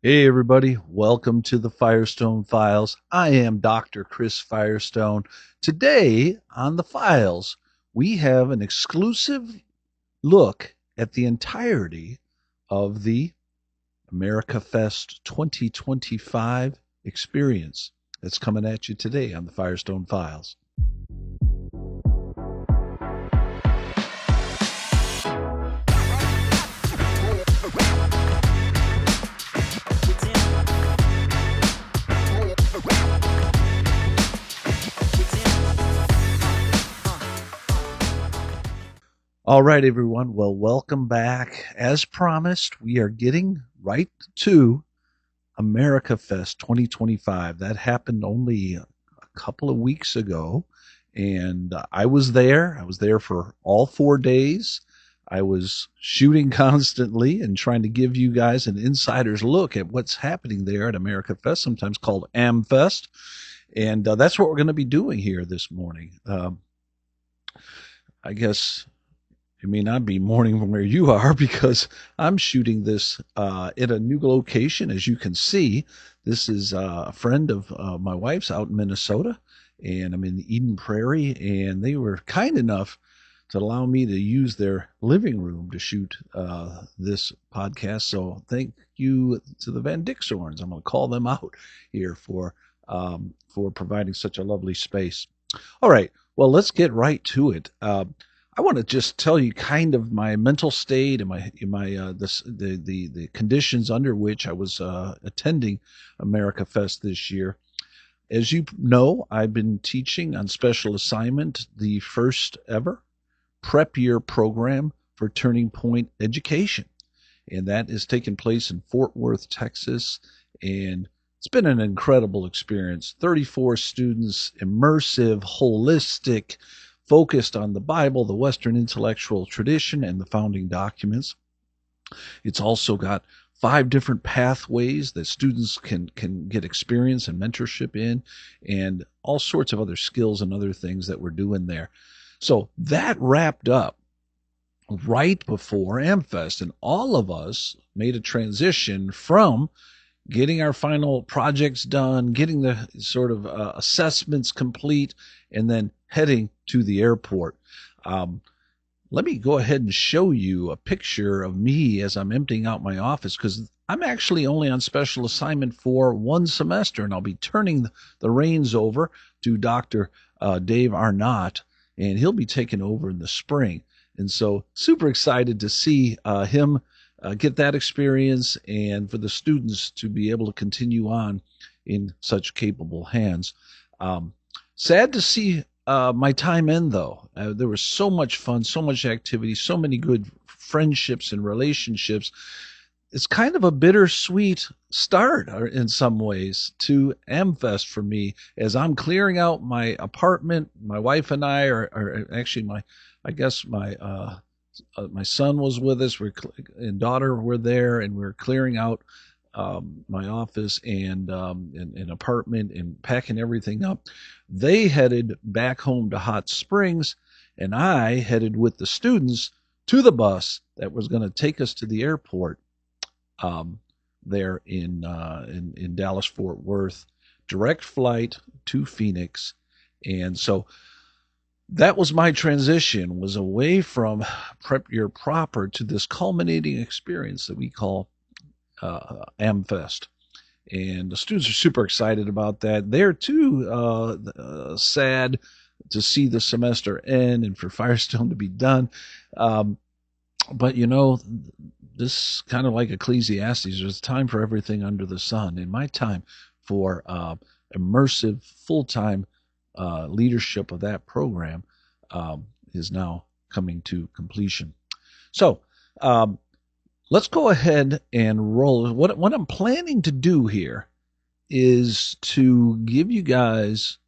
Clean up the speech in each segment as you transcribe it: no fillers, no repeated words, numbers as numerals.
Hey, everybody. Welcome to the Firestone Files. I am Dr. Chris Firestone. Today on the Files, we have an exclusive look at the entirety of the AmericaFest 2025 experience that's coming at you today on the Firestone Files. All right, everyone. Well, welcome back. As promised, we are getting right to AmericaFest 2025. That happened only a couple of weeks ago, and I was there. I was there for all 4 days. I was shooting constantly and trying to give you guys an insider's look at what's happening there at AmericaFest, sometimes called AmFest. And that's what we're going to be doing here this morning. I guess it may not be morning from where you are because I'm shooting this at a new location. As you can see, this is a friend of my wife's out in Minnesota, and I'm in Eden Prairie, and they were kind enough to allow me to use their living room to shoot this podcast. So thank you to the Van Dixhorns. I'm going to call them out here for providing such a lovely space. All right, well, let's get right to it. I want to just tell you kind of my mental state and the conditions under which I was attending AmericaFest this year. As you know, I've been teaching on special assignment the first ever prep year program for Turning Point Education, and that is taking place in Fort Worth, Texas, and it's been an incredible experience. 34 students, immersive, holistic, focused on the Bible, the Western intellectual tradition, and the founding documents. It's also got 5 different pathways that students can get experience and mentorship in, and all sorts of other skills and other things that we're doing there. So that wrapped up right before AmFest, and all of us made a transition from getting our final projects done, getting the sort of assessments complete, and then heading to the airport. Let me go ahead and show you a picture of me as I'm emptying out my office, because I'm actually only on special assignment for 1 semester, and I'll be turning the reins over to Dr. Dave Arnott, and he'll be taking over in the spring. And so super excited to see him get that experience, and for the students to be able to continue on in such capable hands. Sad to see my time end, though. There was so much fun, so much activity, so many good friendships and relationships. It's kind of a bittersweet start in some ways to AmFest for me, as I'm clearing out my apartment. My wife and I are actually my son was with us, and daughter were there, and we're clearing out my office and an apartment and packing everything up. They headed back home to Hot Springs, and I headed with the students to the bus that was going to take us to the airport there in Dallas Fort Worth, direct flight to Phoenix. And so that was my transition, was away from prep year proper to this culminating experience that we call AmFest. And the students are super excited about that. They're too sad to see the semester end and for Firestone to be done. But you know, this kind of like Ecclesiastes, there's time for everything under the sun. And my time for immersive, full-time leadership of that program is now coming to completion. So let's go ahead and roll. What I'm planning to do here is to give you guys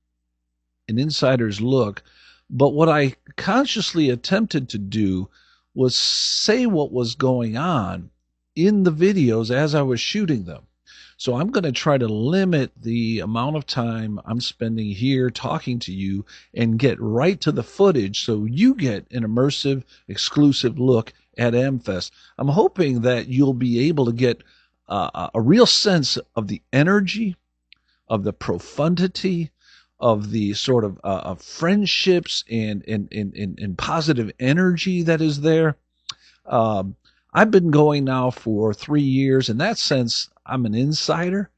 an insider's look, but what I consciously attempted to do was say what was going on in the videos as I was shooting them. So I'm going to try to limit the amount of time I'm spending here talking to you and get right to the footage so you get an immersive, exclusive look at AmFest. I'm hoping that you'll be able to get a real sense of the energy, of the profundity, of the sort of friendships and positive energy that is there. Um, I've been going now for 3 years. In that sense, I'm an insider.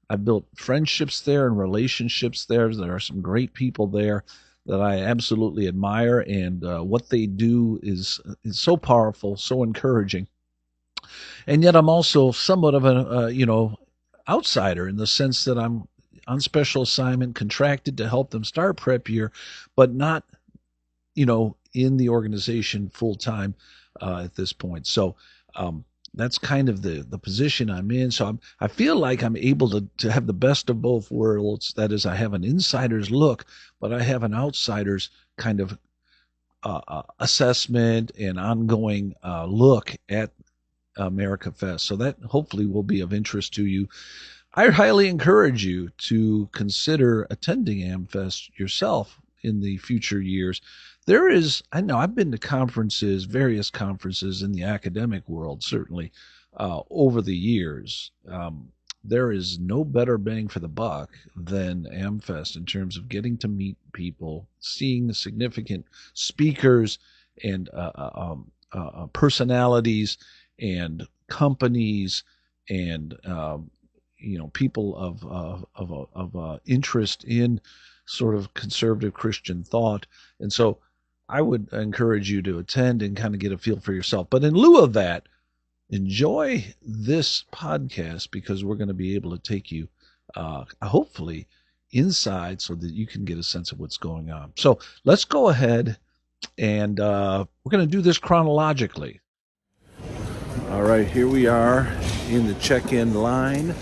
I've built friendships there and relationships there. There are some great people there that I absolutely admire, and what they do is so powerful, so encouraging. And yet, I'm also somewhat of a outsider in the sense that I'm on special assignment, contracted to help them start prep year, but not in the organization full time at this point. So that's kind of the position I'm in. So I feel like I'm able to have the best of both worlds. That is, I have an insider's look, but I have an outsider's kind of assessment and ongoing look at AmericaFest. So that hopefully will be of interest to you. I highly encourage you to consider attending AmFest yourself in the future years. I know I've been to conferences, various conferences in the academic world, certainly, over the years. There is no better bang for the buck than AmFest in terms of getting to meet people, seeing the significant speakers and personalities and companies and people of interest in sort of conservative Christian thought. And so I would encourage you to attend and kind of get a feel for yourself. But in lieu of that, enjoy this podcast, because we're going to be able to take you hopefully inside so that you can get a sense of what's going on. So let's go ahead and we're going to do this chronologically. All right, here we are in the check-in line.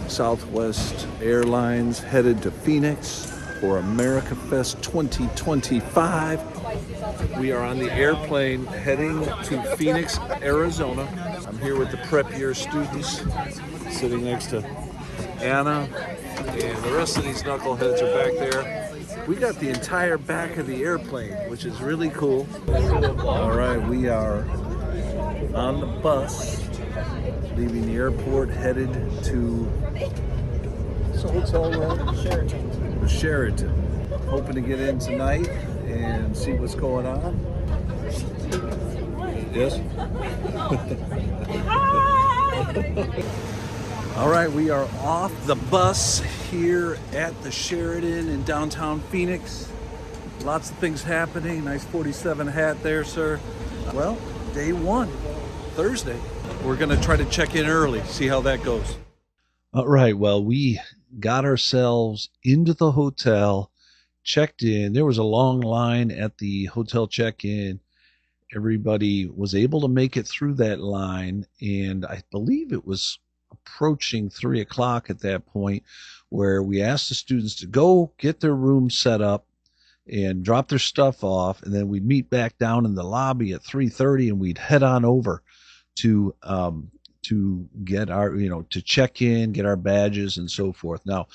Southwest Airlines headed to Phoenix for AmericaFest 2025. We are on the airplane heading to Phoenix, Arizona. I'm here with the prep year students, sitting next to Anna, and the rest of these knuckleheads are back there. We got the entire back of the airplane, which is really cool. All right, we are on the bus, leaving the airport, headed to what's the hotel room? The Sheraton. Hoping to get in tonight and see what's going on. Yes? All right, we are off the bus here at the Sheraton in downtown Phoenix. Lots of things happening. Nice 47 hat there, sir. Well, day one, Thursday. We're going to try to check in early, see how that goes. All right, well, we got ourselves into the hotel, checked in. There was a long line at the hotel check-in. Everybody was able to make it through that line, and I believe it was approaching 3 o'clock at that point, where we asked the students to go get their room set up and drop their stuff off, and then we'd meet back down in the lobby at 3:30, and we'd head on over to get our, to check in, get our badges and so forth. Now,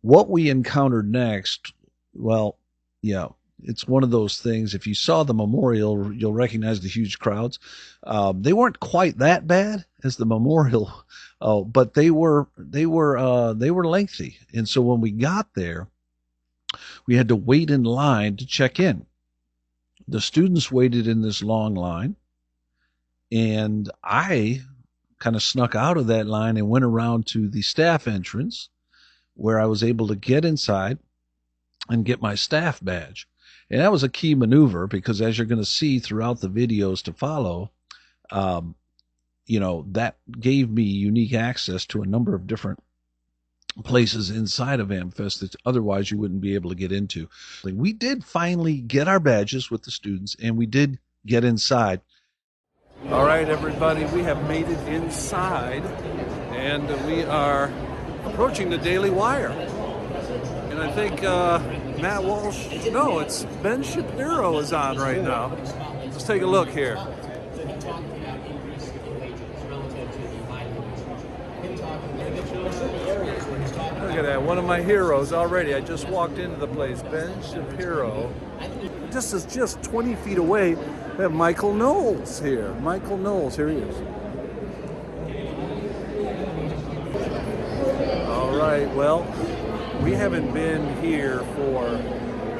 what we encountered next, well, yeah, it's one of those things. If you saw the memorial, you'll recognize the huge crowds. They weren't quite that bad as the memorial, but they were lengthy. And so when we got there, we had to wait in line to check in. The students waited in this long line, and I kind of snuck out of that line and went around to the staff entrance, where I was able to get inside and get my staff badge. And that was a key maneuver, because as you're going to see throughout the videos to follow, that gave me unique access to a number of different places inside of AmFest that otherwise you wouldn't be able to get into. We did finally get our badges with the students, and we did get inside. All right, everybody, we have made it inside, and we are approaching the Daily Wire. And I think Matt Walsh, no, it's Ben Shapiro is on right now. Let's take a look here. Look at that, one of my heroes already. I just walked into the place, Ben Shapiro. This is just 20 feet away. We have Michael Knowles here. Michael Knowles, here he is. Well, we haven't been here for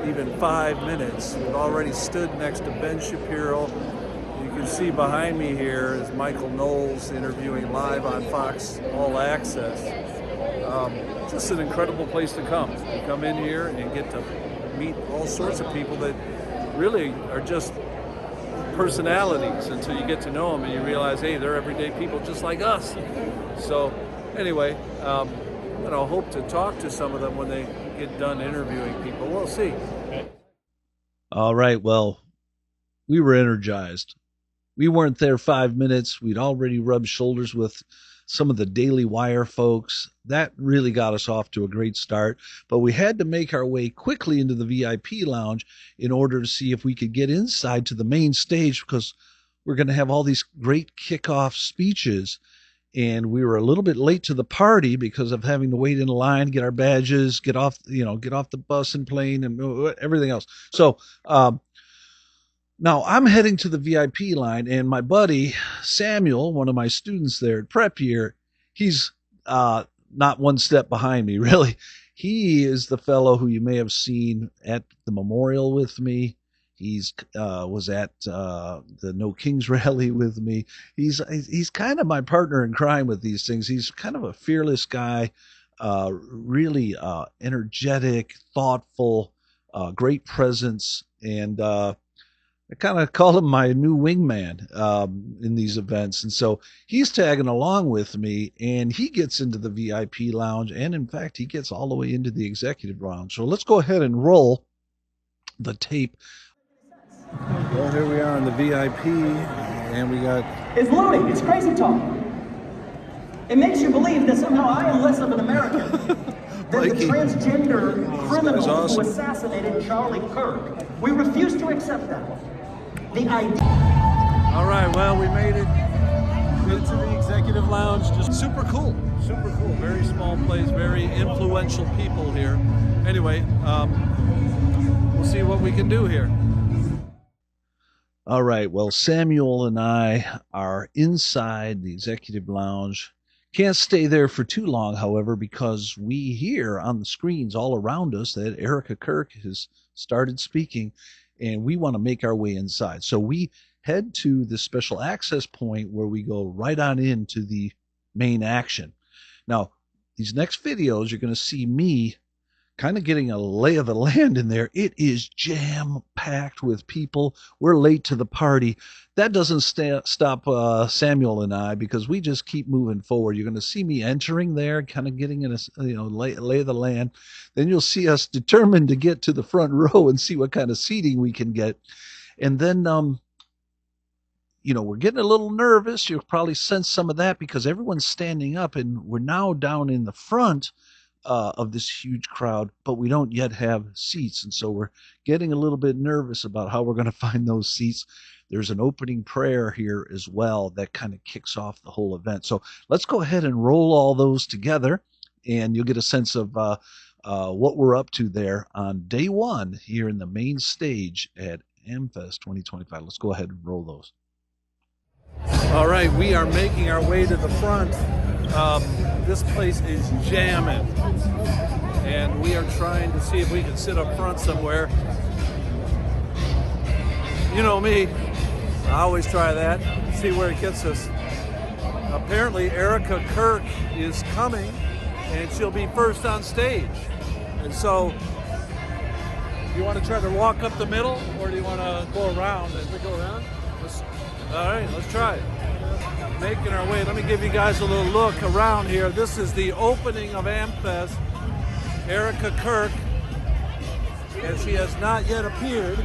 even 5 minutes. We've already stood next to Ben Shapiro. You can see behind me here is Michael Knowles interviewing live on Fox All Access. Just an incredible place to come. You come in here and get to meet all sorts of people that really are just personalities until you get to know them and you realize, hey, they're everyday people just like us. So anyway, hope to talk to some of them when they get done interviewing people. We'll see. All right. Well, we were energized. We weren't there 5 minutes. We'd already rubbed shoulders with some of the Daily Wire folks. That really got us off to a great start. But we had to make our way quickly into the VIP lounge in order to see if we could get inside to the main stage, because we're going to have all these great kickoff speeches. And we were a little bit late to the party because of having to wait in line, get our badges, get off the bus and plane and everything else. So, now I'm heading to the VIP line, and my buddy Samuel, one of my students there at prep year, he's not one step behind me, really. He is the fellow who you may have seen at the memorial with me. He's was at the No Kings rally with me. He's kind of my partner in crime with these things. He's kind of a fearless guy, really energetic, thoughtful, great presence, and I kind of call him my new wingman in these events. And so he's tagging along with me, and he gets into the VIP lounge. And in fact, he gets all the way into the executive lounge. So let's go ahead and roll the tape. Well, here we are in the VIP, and we got... It's loony. It's crazy talk. It makes you believe that somehow I am less of an American than the transgender criminal who assassinated Charlie Kirk. We refuse to accept that. The idea. All right, well, we made it to the executive lounge. Just super cool. Very small place, very influential people here. Anyway, we'll see what we can do here. All right, well, Samuel and I are inside the executive lounge. Can't stay there for too long, however, because we hear on the screens all around us that Erica Kirk has started speaking, and we want to make our way inside. So we head to the special access point where we go right on into the main action. Now, these next videos, you're going to see me kind of getting a lay of the land in there. It is jam-packed with people. We're late to the party. That doesn't stop Samuel and I, because we just keep moving forward. You're going to see me entering there, kind of getting in a lay of the land. Then you'll see us determined to get to the front row and see what kind of seating we can get. And then, we're getting a little nervous. You'll probably sense some of that because everyone's standing up, and we're now down in the front of this huge crowd, but we don't yet have seats. And so we're getting a little bit nervous about how we're going to find those seats. There's an opening prayer here as well that kind of kicks off the whole event. So let's go ahead and roll all those together, and you'll get a sense of what we're up to there on day one here in the main stage at AmFest 2025. Let's go ahead and roll those. All right, we are making our way to the front. This place is jamming, and we are trying to see if we can sit up front somewhere. You know me, I always try that, see where it gets us. Apparently Erica Kirk is coming, and she'll be first on stage. And so, you want to try to walk up the middle, or do you want to go around? As we go around? All right, let's try it. Making our way. Let me give you guys a little look around here. This is the opening of AmFest. Erica Kirk, and she has not yet appeared.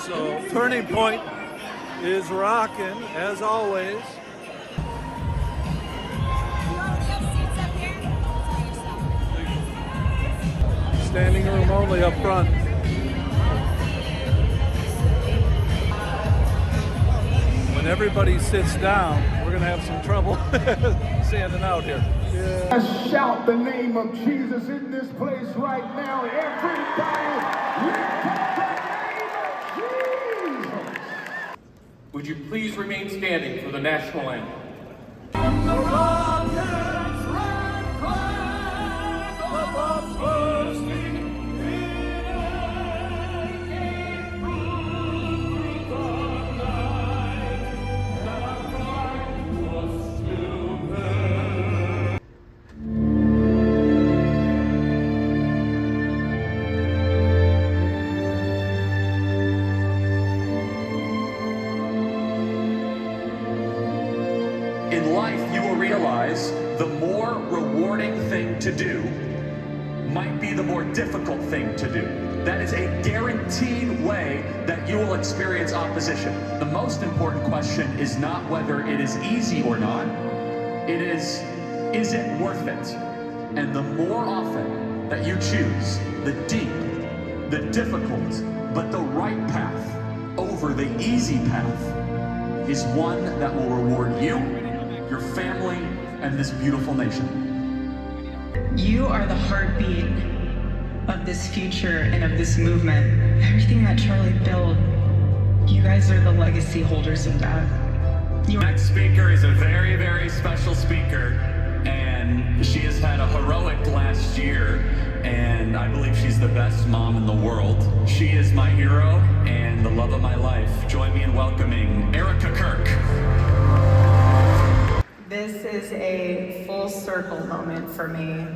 So, Turning Point is rocking, as always. Standing room only up front. When everybody sits down, we're going to have some trouble standing out here. Yeah. Let's shout the name of Jesus in this place right now. Everybody, lift up the name of Jesus. Would you please remain standing for the national anthem? In life, you will realize the more rewarding thing to do might be the more difficult thing to do. That is a guaranteed way that you will experience opposition. The most important question is not whether it is easy or not. It is it worth it? And the more often that you choose the deep, the difficult, but the right path over the easy path is one that will reward you, your family, and this beautiful nation. You are the heartbeat of this future and of this movement. Everything that Charlie built, you guys are the legacy holders of that. The next speaker is a very, very special speaker, and she has had a heroic last year, and I believe she's the best mom in the world. She is my hero and the love of my life. Join me in welcoming Erica Kirk. This is a full circle moment for me.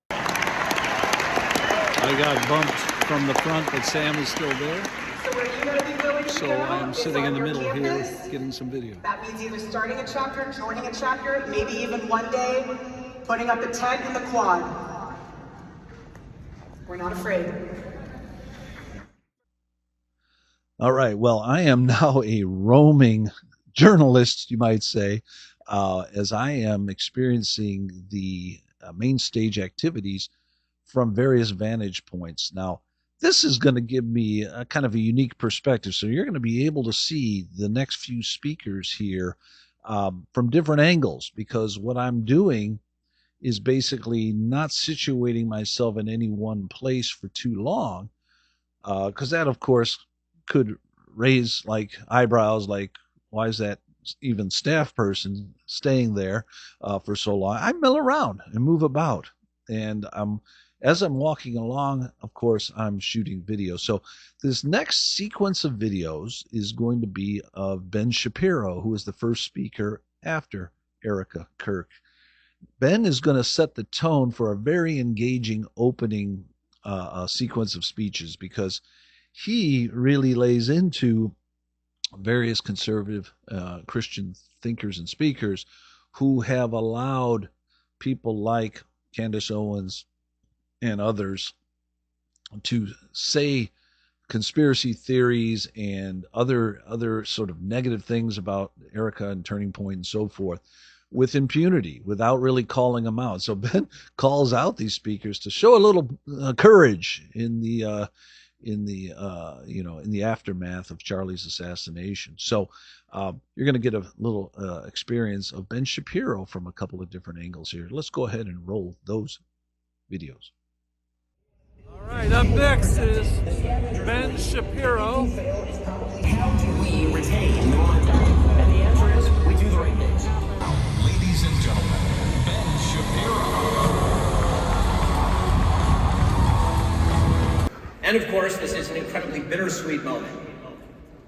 I got bumped from the front, but Sam is still there. So where you gotta be willing to So go I'm is sitting on in the your middle campus. here getting some video. That means either starting a chapter, joining a chapter, maybe even one day putting up a tent in the quad. We're not afraid. All right. Well, I am now a roaming journalist, you might say, as I am experiencing the main stage activities from various vantage points. Now, this is going to give me a kind of a unique perspective. So you're going to be able to see the next few speakers here from different angles, because what I'm doing is basically not situating myself in any one place for too long, because that, of course, could raise like eyebrows, like, why is that even staff person staying there for so long? I mill around and move about, and as I'm walking along, of course, I'm shooting video. So this next sequence of videos is going to be of Ben Shapiro, who is the first speaker after Erica Kirk. Ben is going to set the tone for a very engaging opening sequence of speeches, because he really lays into various conservative Christian thinkers and speakers who have allowed people like Candace Owens and others to say conspiracy theories and other sort of negative things about Erica and Turning Point and so forth with impunity, without really calling them out. So Ben calls out these speakers to show a little courage in the aftermath of Charlie's assassination. So you're going to get a little experience of Ben Shapiro from a couple of different angles here. Let's go ahead and roll those videos. All right, up next is Ben Shapiro. How do we retain the momentum? And the answer is, we do the right things. Ladies and gentlemen, Ben Shapiro. And of course, this is an incredibly bittersweet moment.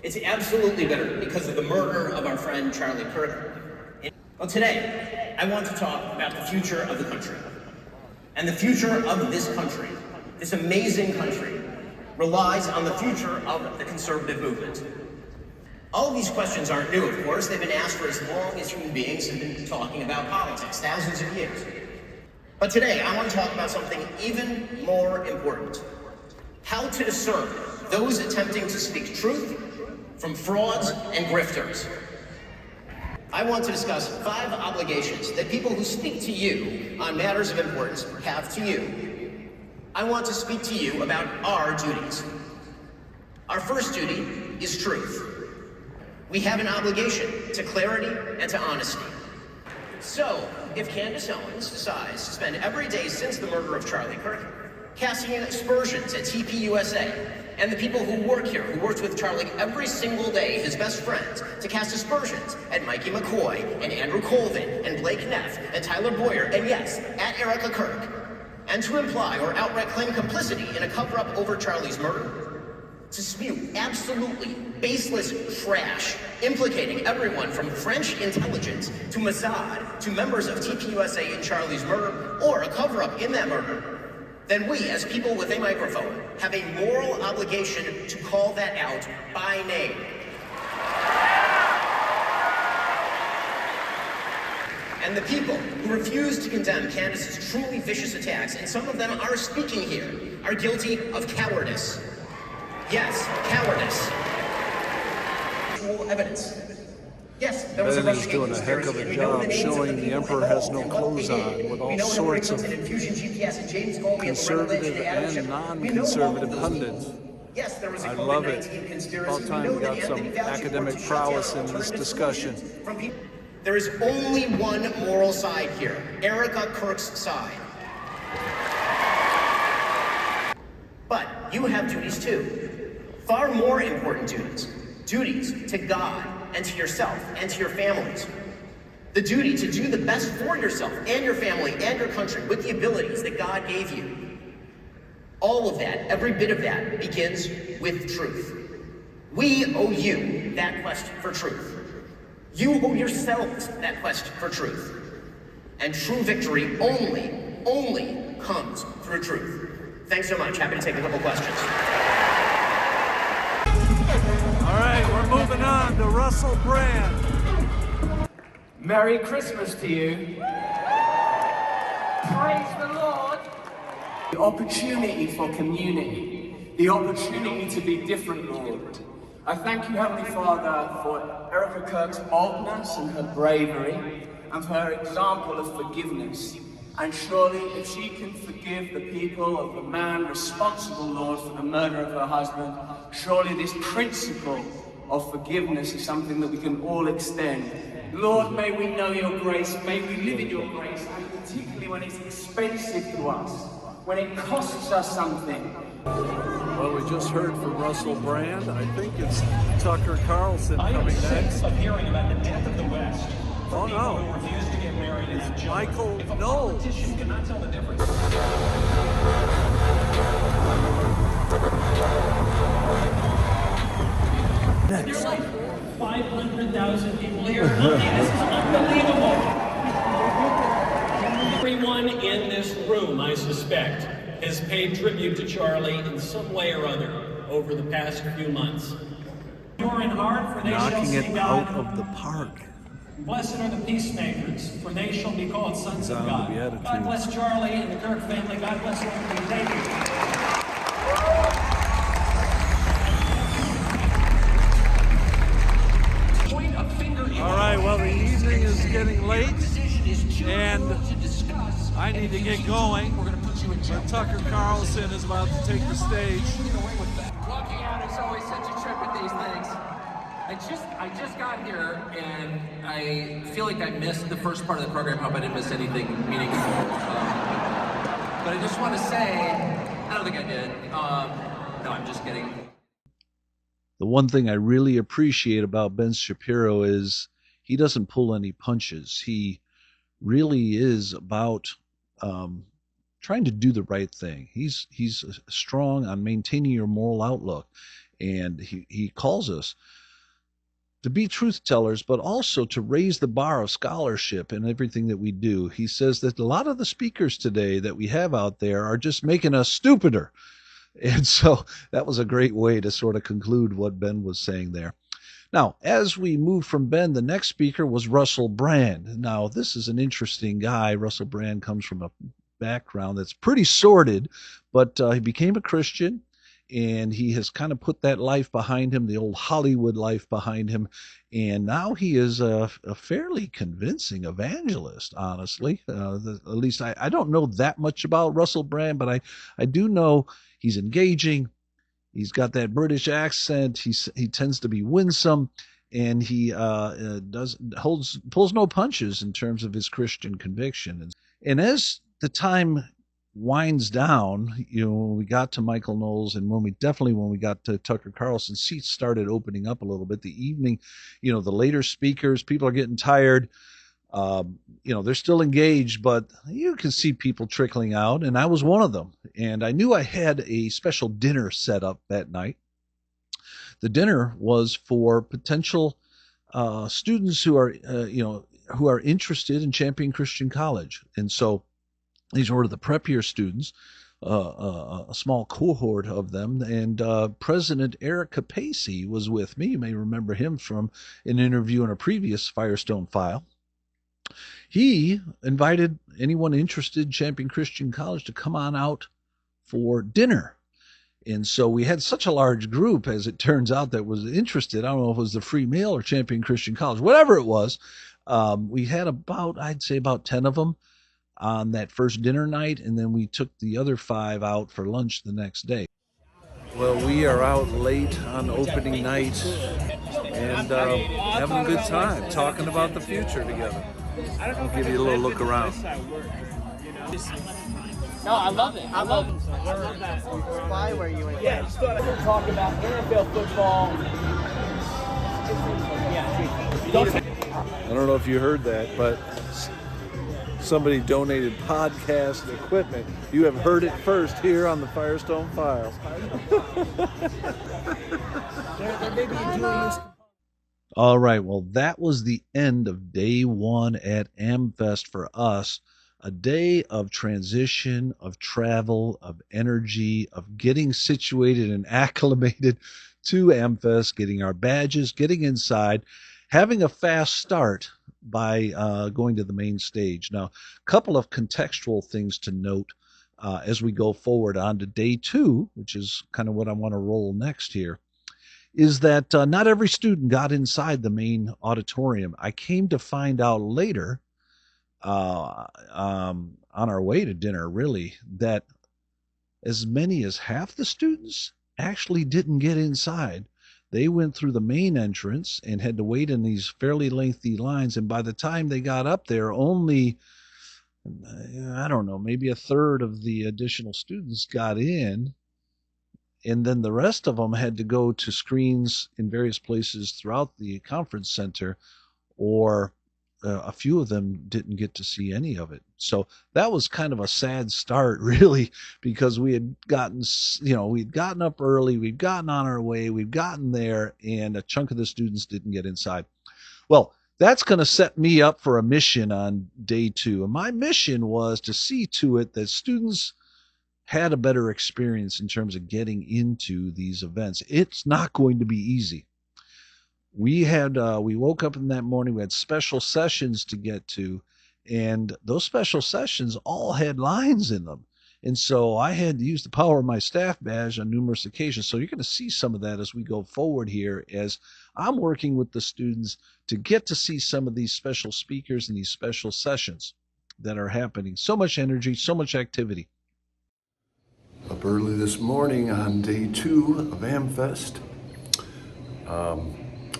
It's absolutely bitter because of the murder of our friend Charlie Kirk. Well, today, I want to talk about the future of the country. And the future of this country, this amazing country, relies on the future of the conservative movement. All of these questions aren't new, of course. They've been asked for as long as human beings have been talking about politics, thousands of years. But today, I want to talk about something even more important. How to discern those attempting to speak truth from frauds and grifters. I want to discuss 5 obligations that people who speak to you on matters of importance have to you. I want to speak to you about our duties. Our first duty is truth. We have an obligation to clarity and to honesty. So, if Candace Owens decides to spend every day since the murder of Charlie Kirk casting in aspersions at TPUSA, and the people who work here, who worked with Charlie every single day, his best friends, to cast aspersions at Mikey McCoy, and Andrew Colvin, and Blake Neff, and Tyler Boyer, and yes, at Erica Kirk, and to imply or outright claim complicity in a cover-up over Charlie's murder, to spew absolutely baseless trash, implicating everyone from French intelligence to Mossad to members of TPUSA in Charlie's murder, or a cover-up in that murder, then we, as people with a microphone, have a moral obligation to call that out by name. And the people who refuse to condemn Candace's truly vicious attacks, and some of them are speaking here, are guilty of cowardice. Yes, cowardice. Actual evidence. Yes, there was a Ben is doing a heck of a job showing the Emperor has no clothes on, with all sorts of conservative and non-conservative pundits. Yes, there was a I love it. conspiracy. About time we got some academic prowess in this discussion. There is only one moral side here, Erica Kirk's side. But you have duties too. Far more important duties. Duties to God and to yourself and to your families. The duty to do the best for yourself and your family and your country with the abilities that God gave you. All of that, every bit of that, begins with truth. We owe you that quest for truth. You owe yourselves that quest for truth. And true victory only comes through truth. Thanks so much. Happy to take a couple questions. All right, we're moving on to Russell Brand. Merry Christmas to you. Praise the Lord. The opportunity for community, the opportunity to be different, Lord. I thank you, Heavenly Father, for Erica Kirk's boldness and her bravery, and for her example of forgiveness. And surely, if she can forgive the people of the man responsible, Lord, for the murder of her husband, surely this principle of forgiveness is something that we can all extend. Lord, may we know your grace, may we live in your grace, and particularly when it's expensive to us, when it costs us something. Well, we just heard from Russell Brand. I think it's Tucker Carlson coming next. Of hearing about the death of the West. Oh no! Who refuse to get married and have children. Michael If a Knowles. politician cannot tell the difference. There's like 500,000 people here. This is unbelievable. Everyone in this room, I suspect, has paid tribute to Charlie in some way or other over the past few months. Pure in heart, for they shall Knocking see it God. out of the park. Blessed are the peacemakers, for they shall be called sons of Down to God. Beatitudes. God bless Charlie and the Kirk family. God bless everybody. Thank you. Point a finger in. All right, well, the evening is getting late, and I need to get going. But Tucker Carlson is about to take the stage. Walking out is always such a trip with these things. I just got here, and I feel like I missed the first part of the program. I hope I didn't miss anything meaningful. But I just want to say, I don't think I did. No, I'm just kidding. The one thing I really appreciate about Ben Shapiro is he doesn't pull any punches. He really is about trying to do the right thing. He's strong on maintaining your moral outlook, and he calls us to be truth tellers, but also to raise the bar of scholarship in everything that we do. He says that a lot of the speakers today that we have out there are just making us stupider. And so that was a great way to sort of conclude what Ben was saying there. Now, as we move from Ben, the next speaker was Russell Brand. Now, this is an interesting guy. Russell Brand comes from a background that's pretty sordid, but he became a Christian, and he has kind of put that life behind him, the old Hollywood life behind him, and now he is a fairly convincing evangelist, honestly. At least I don't know that much about Russell Brand, but I do know he's engaging. He's got that British accent. He tends to be winsome, and he pulls no punches in terms of his Christian conviction. And as the time winds down, when we got to Michael Knowles, and when we got to Tucker Carlson, seats started opening up a little bit. The evening, the later speakers, people are getting tired. They're still engaged, but you can see people trickling out, and I was one of them. And I knew I had a special dinner set up that night. The dinner was for potential students who are interested in Champion Christian College. And so these were the prep year students, a small cohort of them. And President Eric Capacey was with me. You may remember him from an interview in a previous Firestone File. He invited anyone interested in Champion Christian College to come on out for dinner. And so we had such a large group, as it turns out, that was interested. I don't know if it was the free meal or Champion Christian College, whatever it was. We had I'd say about 10 of them on that first dinner night, and then we took the other 5 out for lunch the next day. Well, we are out late on opening night and having a good time talking about the future together. I'll give you a little look around. No, I love it. I love that. Why were you in? Yeah, just thought I could talk about NFL football. I don't know if you heard that, but somebody donated podcast equipment. You have heard it first here on the Firestone Files. All right, well, that was the end of day 1 at AmFest for us. A day of transition, of travel, of energy, of getting situated and acclimated to AmFest, getting our badges, getting inside, having a fast start by going to the main stage. Now, a couple of contextual things to note as we go forward on to day 2, which is kind of what I want to roll next here, is that not every student got inside the main auditorium. I came to find out later, on our way to dinner, really, that as many as half the students actually didn't get inside. They went through the main entrance and had to wait in these fairly lengthy lines. And by the time they got up there, only, I don't know, maybe a third of the additional students got in. And then the rest of them had to go to screens in various places throughout the conference center, or a few of them didn't get to see any of it. So that was kind of a sad start, really, because we had gotten, we'd gotten up early, we'd gotten on our way, we've gotten there, and a chunk of the students didn't get inside. Well, that's going to set me up for a mission on day 2. And my mission was to see to it that students had a better experience in terms of getting into these events. It's not going to be easy. We woke up in that morning, we had special sessions to get to, and those special sessions all had lines in them. And so I had to use the power of my staff badge on numerous occasions. So you're going to see some of that as we go forward here, as I'm working with the students to get to see some of these special speakers and these special sessions that are happening. So much energy, so much activity. Up early this morning on day 2 of AmFest.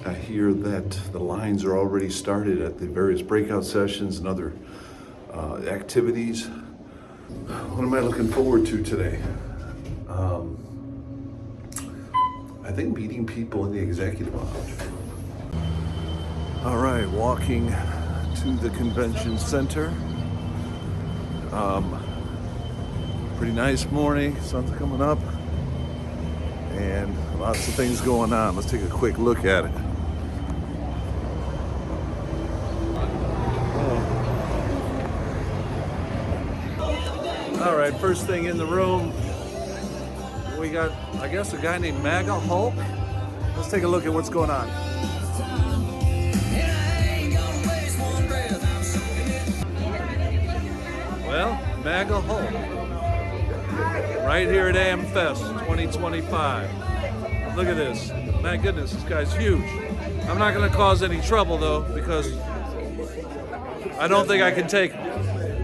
I hear that the lines are already started at the various breakout sessions and other activities. What am I looking forward to today? I think meeting people in the executive lounge. All right, walking to the convention center. Pretty nice morning, sun's coming up, and lots of things going on. Let's take a quick look at it. All right, first thing in the room, we got, I guess, a guy named MAGA Hulk. Let's take a look at what's going on. Well, MAGA Hulk, right here at AmFest 2025. Look at this. My goodness, this guy's huge. I'm not going to cause any trouble, though, because I don't think I can take him.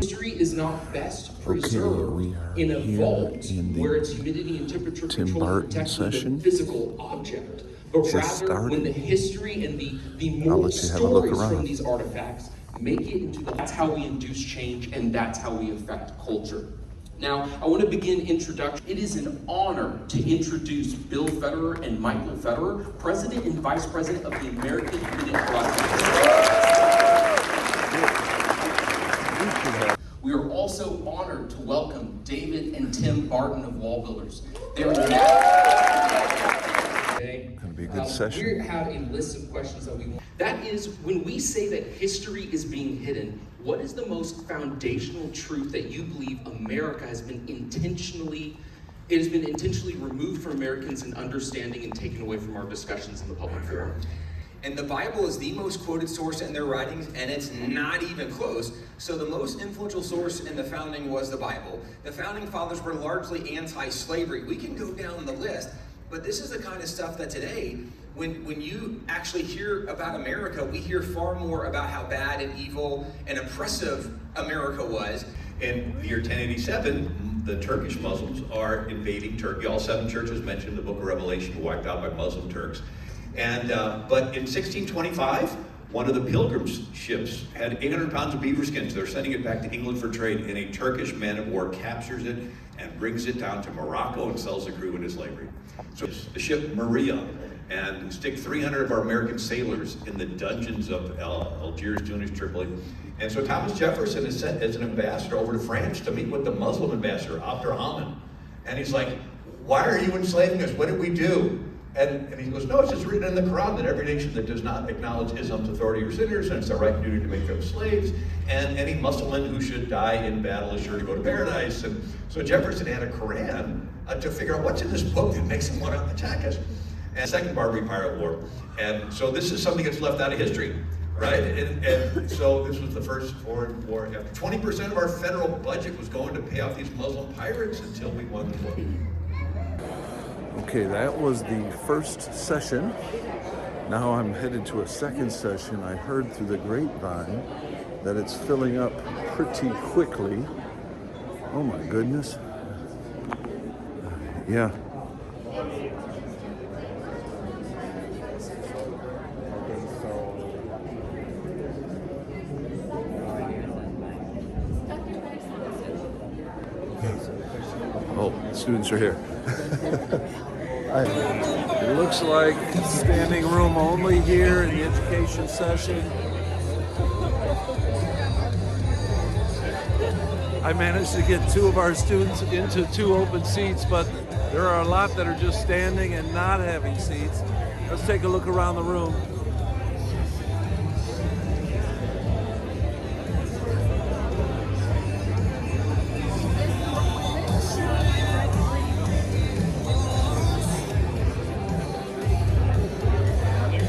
History is not best preserved in a vault where its humidity and temperature control protects the physical object, but rather when the history and the moral stories from these artifacts make it into that's how we induce change, and that's how we affect culture. Now, I want to begin introduction. It is an honor to introduce Bill Federer and Michael Federer, President and Vice President of the American Humanities Division. We are also honored to welcome David and Tim Barton of Wall Builders. They are going to be a good session. We have a list of questions that we want. That is, when we say that history is being hidden, what is the most foundational truth that you believe America has been intentionally removed from Americans in understanding and taken away from our discussions in the public forum? And the Bible is the most quoted source in their writings, and it's not even close. So the most influential source in the founding was the Bible. The founding fathers were largely anti-slavery. We can go down the list, but this is the kind of stuff that today, when you actually hear about America, we hear far more about how bad and evil and oppressive America was. In the year 1087, the Turkish Muslims are invading Turkey. All 7 churches mentioned in the book of Revelation were wiped out by Muslim Turks. And but in 1625, one of the pilgrim ships had 800 pounds of beaver skins. They're sending it back to England for trade, and a Turkish man of war captures it and brings it down to Morocco and sells the crew into slavery. So the ship Maria, and stick 300 of our American sailors in the dungeons of Algiers, Tunis, Tripoli. And so Thomas Jefferson is sent as an ambassador over to France to meet with the Muslim ambassador, Abdurrahman. And he's like, why are you enslaving us? What did we do? And he goes, no, it's just written in the Quran that every nation that does not acknowledge Islam's authority are sinners, and it's their right and duty to make them slaves, and any Muslim who should die in battle is sure to go to paradise. And so Jefferson had a Quran to figure out what's in this book that makes him want to attack us. And Second Barbary Pirate War. And so this is something that's left out of history, right? And so this was the first foreign war. 20% of our federal budget was going to pay off these Muslim pirates until we won the war. Okay, that was the first session. Now I'm headed to a second session. I heard through the grapevine that it's filling up pretty quickly. Oh my goodness. Yeah. Oh, the students are here. It looks like standing room only here in the education session. I managed to get 2 of our students into 2 open seats, but there are a lot that are just standing and not having seats. Let's take a look around the room.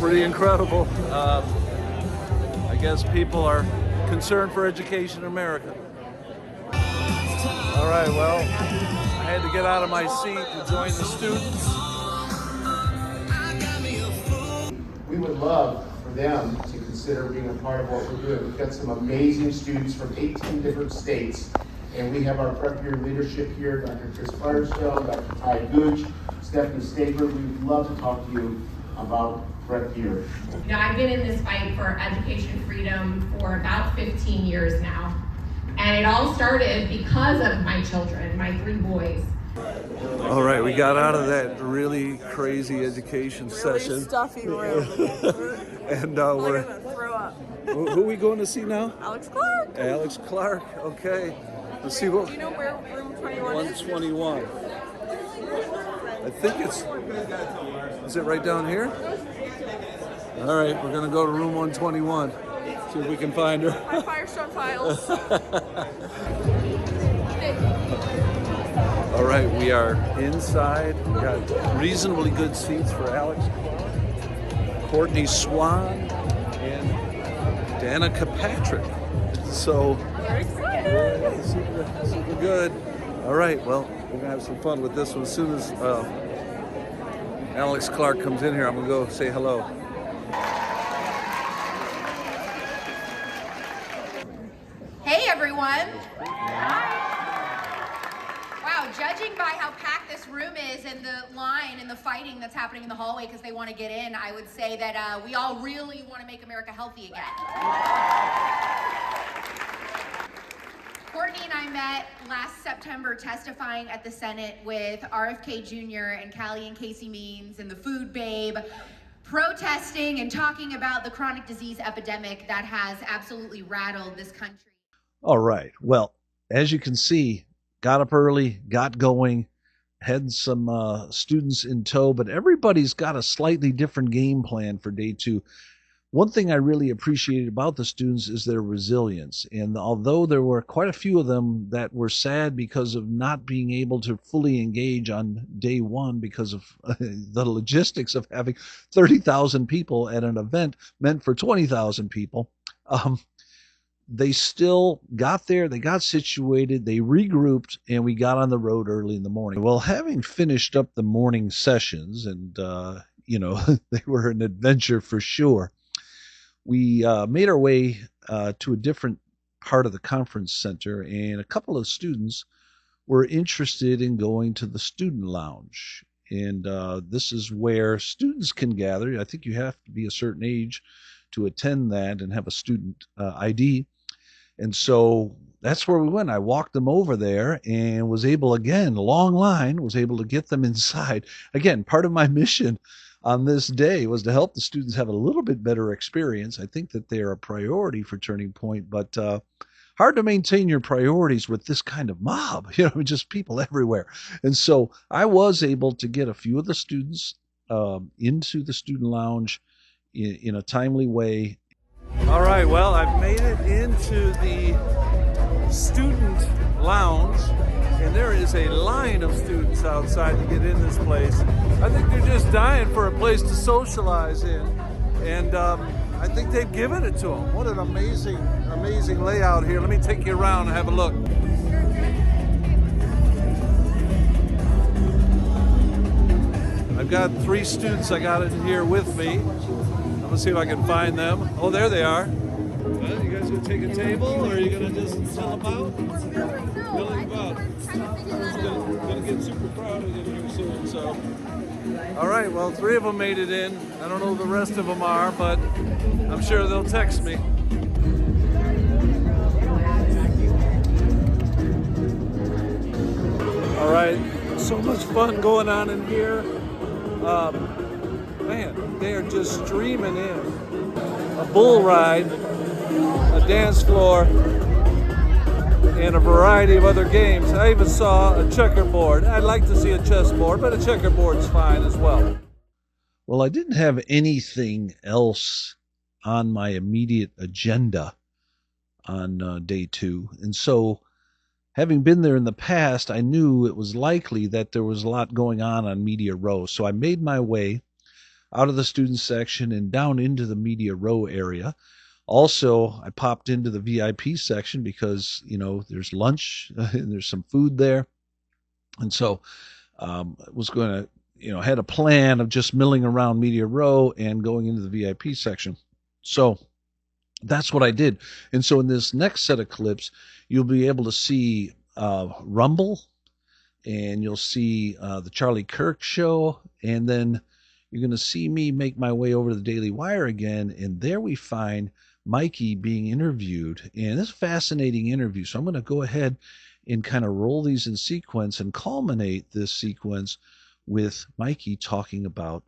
Pretty incredible. I guess people are concerned for education in America. All right, well, I had to get out of my seat to join the students. We would love for them to consider being a part of what we're doing. We've got some amazing students from 18 different states, and we have our prep year leadership here, Dr. Chris Firestone, Dr. Ty Gooch, Stephanie Staber. We'd love to talk to you about prep year. You know, I've been in this fight for education freedom for about 15 years now. And it all started because of my children, my 3 boys. All right, we got out of that really crazy education session. Stuffy room. And we're gonna throw up. Who are we going to see now? Alex Clark. Alex Clark, okay. Let's see what. Do you know where room 21 is? 121. I think is it right down here? All right, we're gonna go to room 121. See if we can find her. My Firestone Files. All right, we are inside. We got reasonably good seats for Alex, Courtney Swan, and Danica Patrick. So, super good. All right, well, we're gonna have some fun with this one. As soon as Alex Clark comes in here, I'm gonna go say hello. Hey everyone! Wow, judging by how packed this room is and the line and the fighting that's happening in the hallway because they want to get in, I would say that we all really want to make America healthy again. Courtney and I met last September testifying at the Senate with RFK Jr. and Callie and Casey Means and the Food Babe, protesting and talking about the chronic disease epidemic that has absolutely rattled this country. All right. Well, as you can see, got up early, got going, had some students in tow, but everybody's got a slightly different game plan for day two. One thing I really appreciated about the students is their resilience. And although there were quite a few of them that were sad because of not being able to fully engage on day one because of the logistics of having 30,000 people at an event meant for 20,000 people, they still got there, they got situated, they regrouped, and we got on the road early in the morning. Well, having finished up the morning sessions, and, they were an adventure for sure, we made our way to a different part of the conference center, and a couple of students were interested in going to the student lounge. And this is where students can gather. I think you have to be a certain age to attend that and have a student ID. And so that's where we went. I walked them over there and was able, again, long line, was able to get them inside. Again, part of my mission on this day was to help the students have a little bit better experience. I think that they're a priority for Turning Point, but hard to maintain your priorities with this kind of mob, just people everywhere. And so I was able to get a few of the students into the student lounge in a timely way. All right, well, I've made it into the student lounge, and there is a line of students outside to get in this place. I think they're just dying for a place to socialize in, and I think they've given it to them. What an amazing, amazing layout here. Let me take you around and have a look. I've got 3 students I got in here with me. I'm gonna see if I can find them. Oh, there they are. Well, you guys gonna take a table, or are you gonna just chill about? Milling about. It's gonna get super crowded in here soon, so. All right, well, 3 of them made it in. I don't know who the rest of them are, but I'm sure they'll text me. All right, so much fun going on in here. Man, they are just streaming in. A bull ride, a dance floor, and a variety of other games. I even saw a checkerboard. I'd like to see a chessboard, but a checkerboard's fine as well. Well, I didn't have anything else on my immediate agenda on day 2. And so, having been there in the past, I knew it was likely that there was a lot going on Media Row. So I made my way out of the student section and down into the Media Row area. Also, I popped into the VIP section because, there's lunch and there's some food there. And so I was going to, had a plan of just milling around Media Row and going into the VIP section. So that's what I did. And so in this next set of clips, you'll be able to see Rumble, and you'll see the Charlie Kirk show, and then you're going to see me make my way over to the Daily Wire again, and there we find Mikey being interviewed, and it's a fascinating interview. So I'm going to go ahead and kind of roll these in sequence and culminate this sequence with Mikey talking about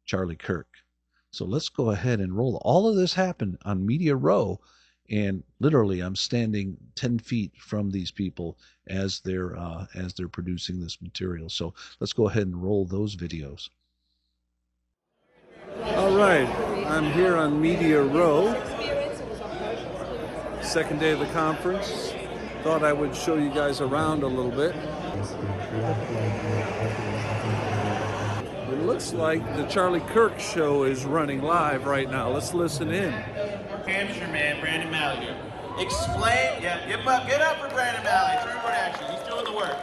Charlie Kirk. So let's go ahead and roll. All of this happened on Media Row, and literally I'm standing 10 feet from these people as they're producing this material. So let's go ahead and roll those videos. All right, I'm here on Media Row, second day of the conference. Thought I would show you guys around a little bit. It looks like the Charlie Kirk show is running live right now. Let's listen in. Hampshire man, Brandon Malley here. Explain, get up for Brandon Malley. True word action, he's doing the work.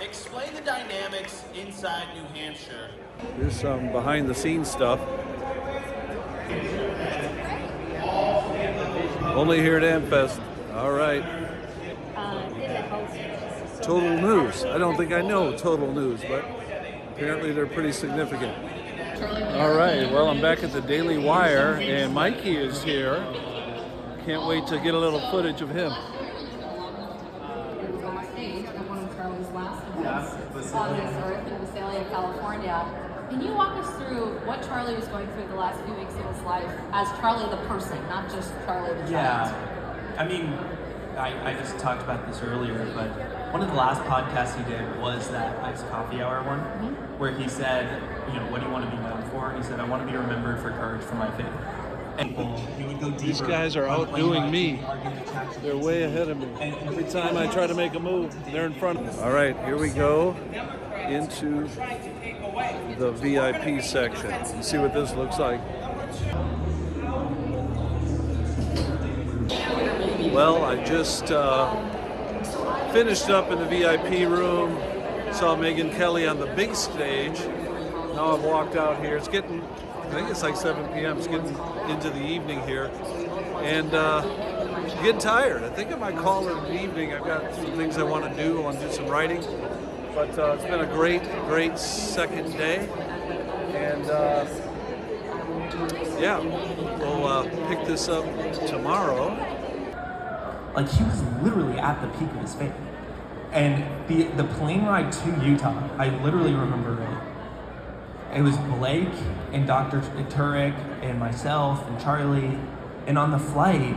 Explain the dynamics inside New Hampshire. Here's some behind the scenes stuff. Only here at AmFest. All right. Total News. I don't think I know Total News, but apparently they're pretty significant. All right, well, I'm back at the Daily Wire, and Mikey is here. Can't wait to get a little footage of him. on this earth in Visalia, California. Can you walk us through what Charlie was going through the last few weeks of his life as Charlie the person, not just Charlie the child? Yeah, I mean, I just talked about this earlier, but one of the last podcasts he did was that iced coffee hour one, where he said, you know, what do you want to be known for? And he said, I want to be remembered for courage for my faith. These guys are outdoing me. They're way ahead of me. Every time I try to make a move, they're in front of me. All right, here we go into the VIP section. You see what this looks like? Well, I just finished up in the VIP room, saw Megyn Kelly on the big stage. Now I've walked out here. It's getting, I think it's like 7 p.m. It's getting into the evening here. And I'm getting tired. I think I might call it an evening. I've got some things I want to do. I want to do some writing. But it's been a great second day. And yeah, we'll pick this up tomorrow. Like, he was literally at the peak of his faith. And the plane ride to Utah, I literally remember it. It was Blake and Dr. Turek and myself and Charlie. And on the flight,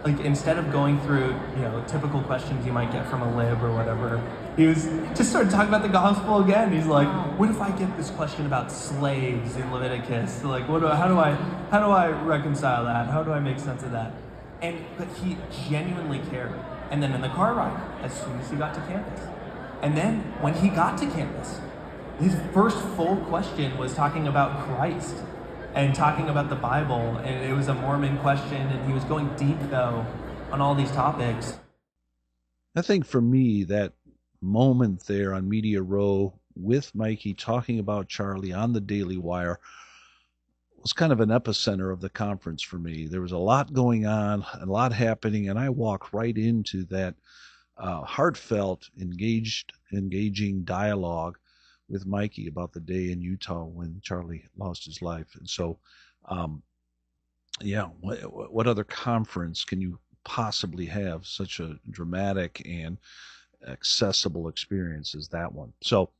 like, instead of going through, you know, typical questions you might get from a lib or whatever, he was just started talking about the gospel again. He's like, what if I get this question about slaves in Leviticus? Like, how do I reconcile that? How do I make sense of that? But he genuinely cared. And then in the car ride, as soon as he got to campus. And then when he got to campus, his first full question was talking about Christ and talking about the Bible. And it was a Mormon question, and he was going deep, though, on all these topics. I think for me, that moment there on Media Row with Mikey talking about Charlie on the Daily Wire was kind of an epicenter of the conference for me. There was a lot going on, a lot happening, and I walked right into that heartfelt, engaging dialogue with Mikey about the day in Utah when Charlie lost his life. And so, yeah, what other conference can you possibly have such a dramatic and accessible experience as that one? So,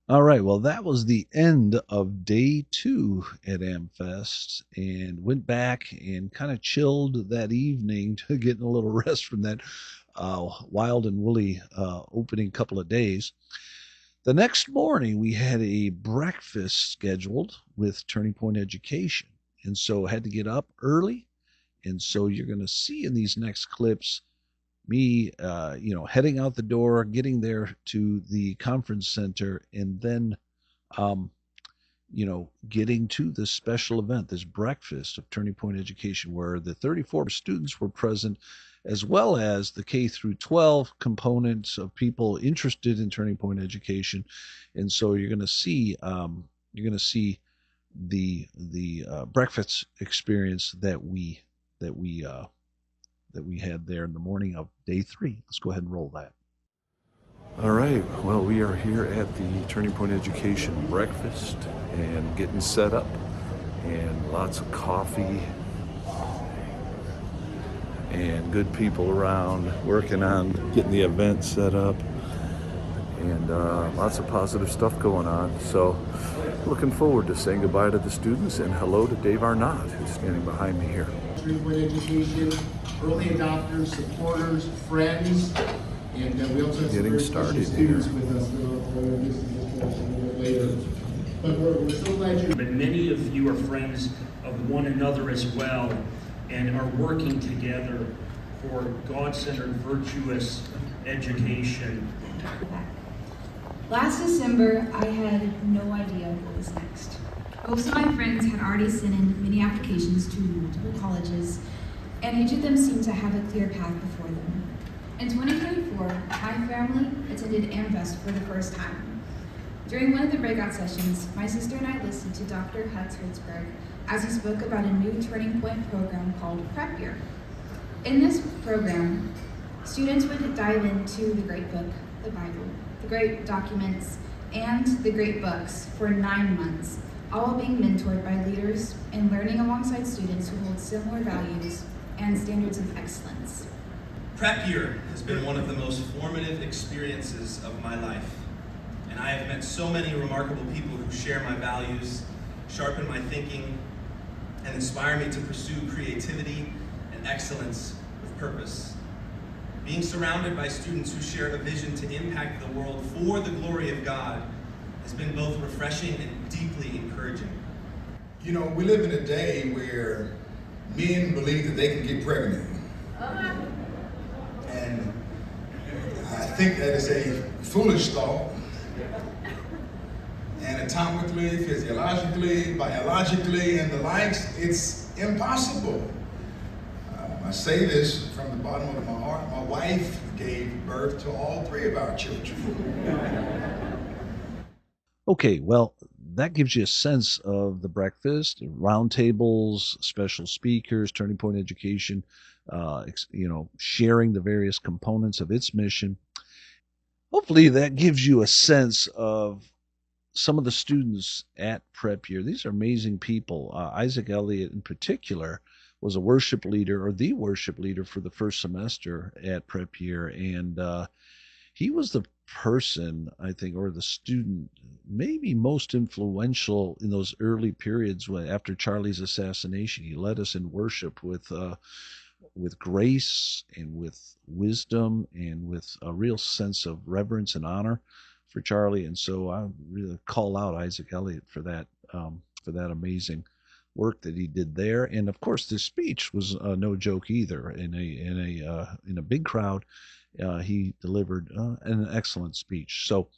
all right, well, that was the end of day 2 at AmFest, and went back and kind of chilled that evening to get a little rest from that wild and woolly opening couple of days. The next morning, we had a breakfast scheduled with Turning Point Education, and so I had to get up early, and so you're going to see in these next clips me, heading out the door, getting there to the conference center, and then, getting to this special event, this breakfast of Turning Point Education, where the 34 students were present, as well as the K through 12 components of people interested in Turning Point Education. And so you're going to see, the breakfast experience that we had there in the morning of day 3. Let's go ahead and roll that. All right, well, we are here at the Turning Point Education breakfast and getting set up, and lots of coffee and good people around working on getting the event set up, and lots of positive stuff going on. So looking forward to saying goodbye to the students, and hello to Dave Arnott, who's standing behind me here. Turning Point Education, early adopters, supporters, friends, and we also have getting some very started students here. with us that will a little later. But we're so glad you're... But many of you are friends of one another as well, and are working together for God-centered, virtuous education. Last December, I had no idea what was next. Most of my friends had already sent in many applications to multiple colleges, and each of them seemed to have a clear path before them. In 2024, my family attended AmFest for the first time. During one of the breakout sessions, my sister and I listened to Dr. Hutz Hertzberg as he spoke about a new Turning Point program called Prep Year. In this program, students would dive into the great book, the Bible, the great documents, and the great books for 9 months, all while being mentored by leaders and learning alongside students who hold similar values and standards of excellence. Prep Year has been one of the most formative experiences of my life. and I have met so many remarkable people who share my values, sharpen my thinking, and inspire me to pursue creativity and excellence with purpose. Being surrounded by students who share a vision to impact the world for the glory of God has been both refreshing and deeply encouraging. You know, we live in a day where men believe that they can get pregnant. And I think that is a foolish thought. Anatomically, physiologically, biologically, and the likes, it's impossible. I say this from the bottom of my heart. My wife gave birth to all three of our children. Okay, well, that gives you a sense of the breakfast, roundtables, special speakers, Turning Point Education, sharing the various components of its mission. Hopefully that gives you a sense of some of the students at Prep Year. These are amazing people. Isaac Elliott in particular was a worship leader, or the worship leader, for the first semester at Prep Year. And he was the person, I think, or the student maybe most influential in those early periods after Charlie's assassination. He led us in worship with grace and with wisdom and with a real sense of reverence and honor for Charlie. And so I really call out Isaac Elliott for that amazing work that he did there. And of course, this speech was no joke either. In a big crowd, he delivered an excellent speech. So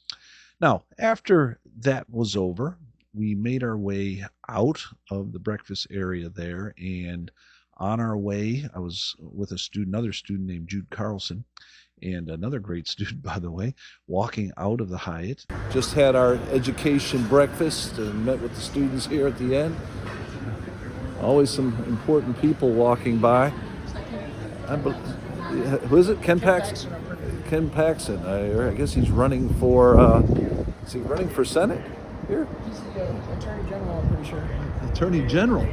now, after that was over, we made our way out of the breakfast area there, and on our way, I was with another student named Jude Carlson, and another great student, by the way, walking out of the Hyatt. Just had our education breakfast and met with the students here at the end. Always some important people walking by. Who is it? Ken Paxton. Ken Paxton. I guess he's running for. Is he running for Senate here? He's the Attorney General, I'm pretty sure. Attorney General,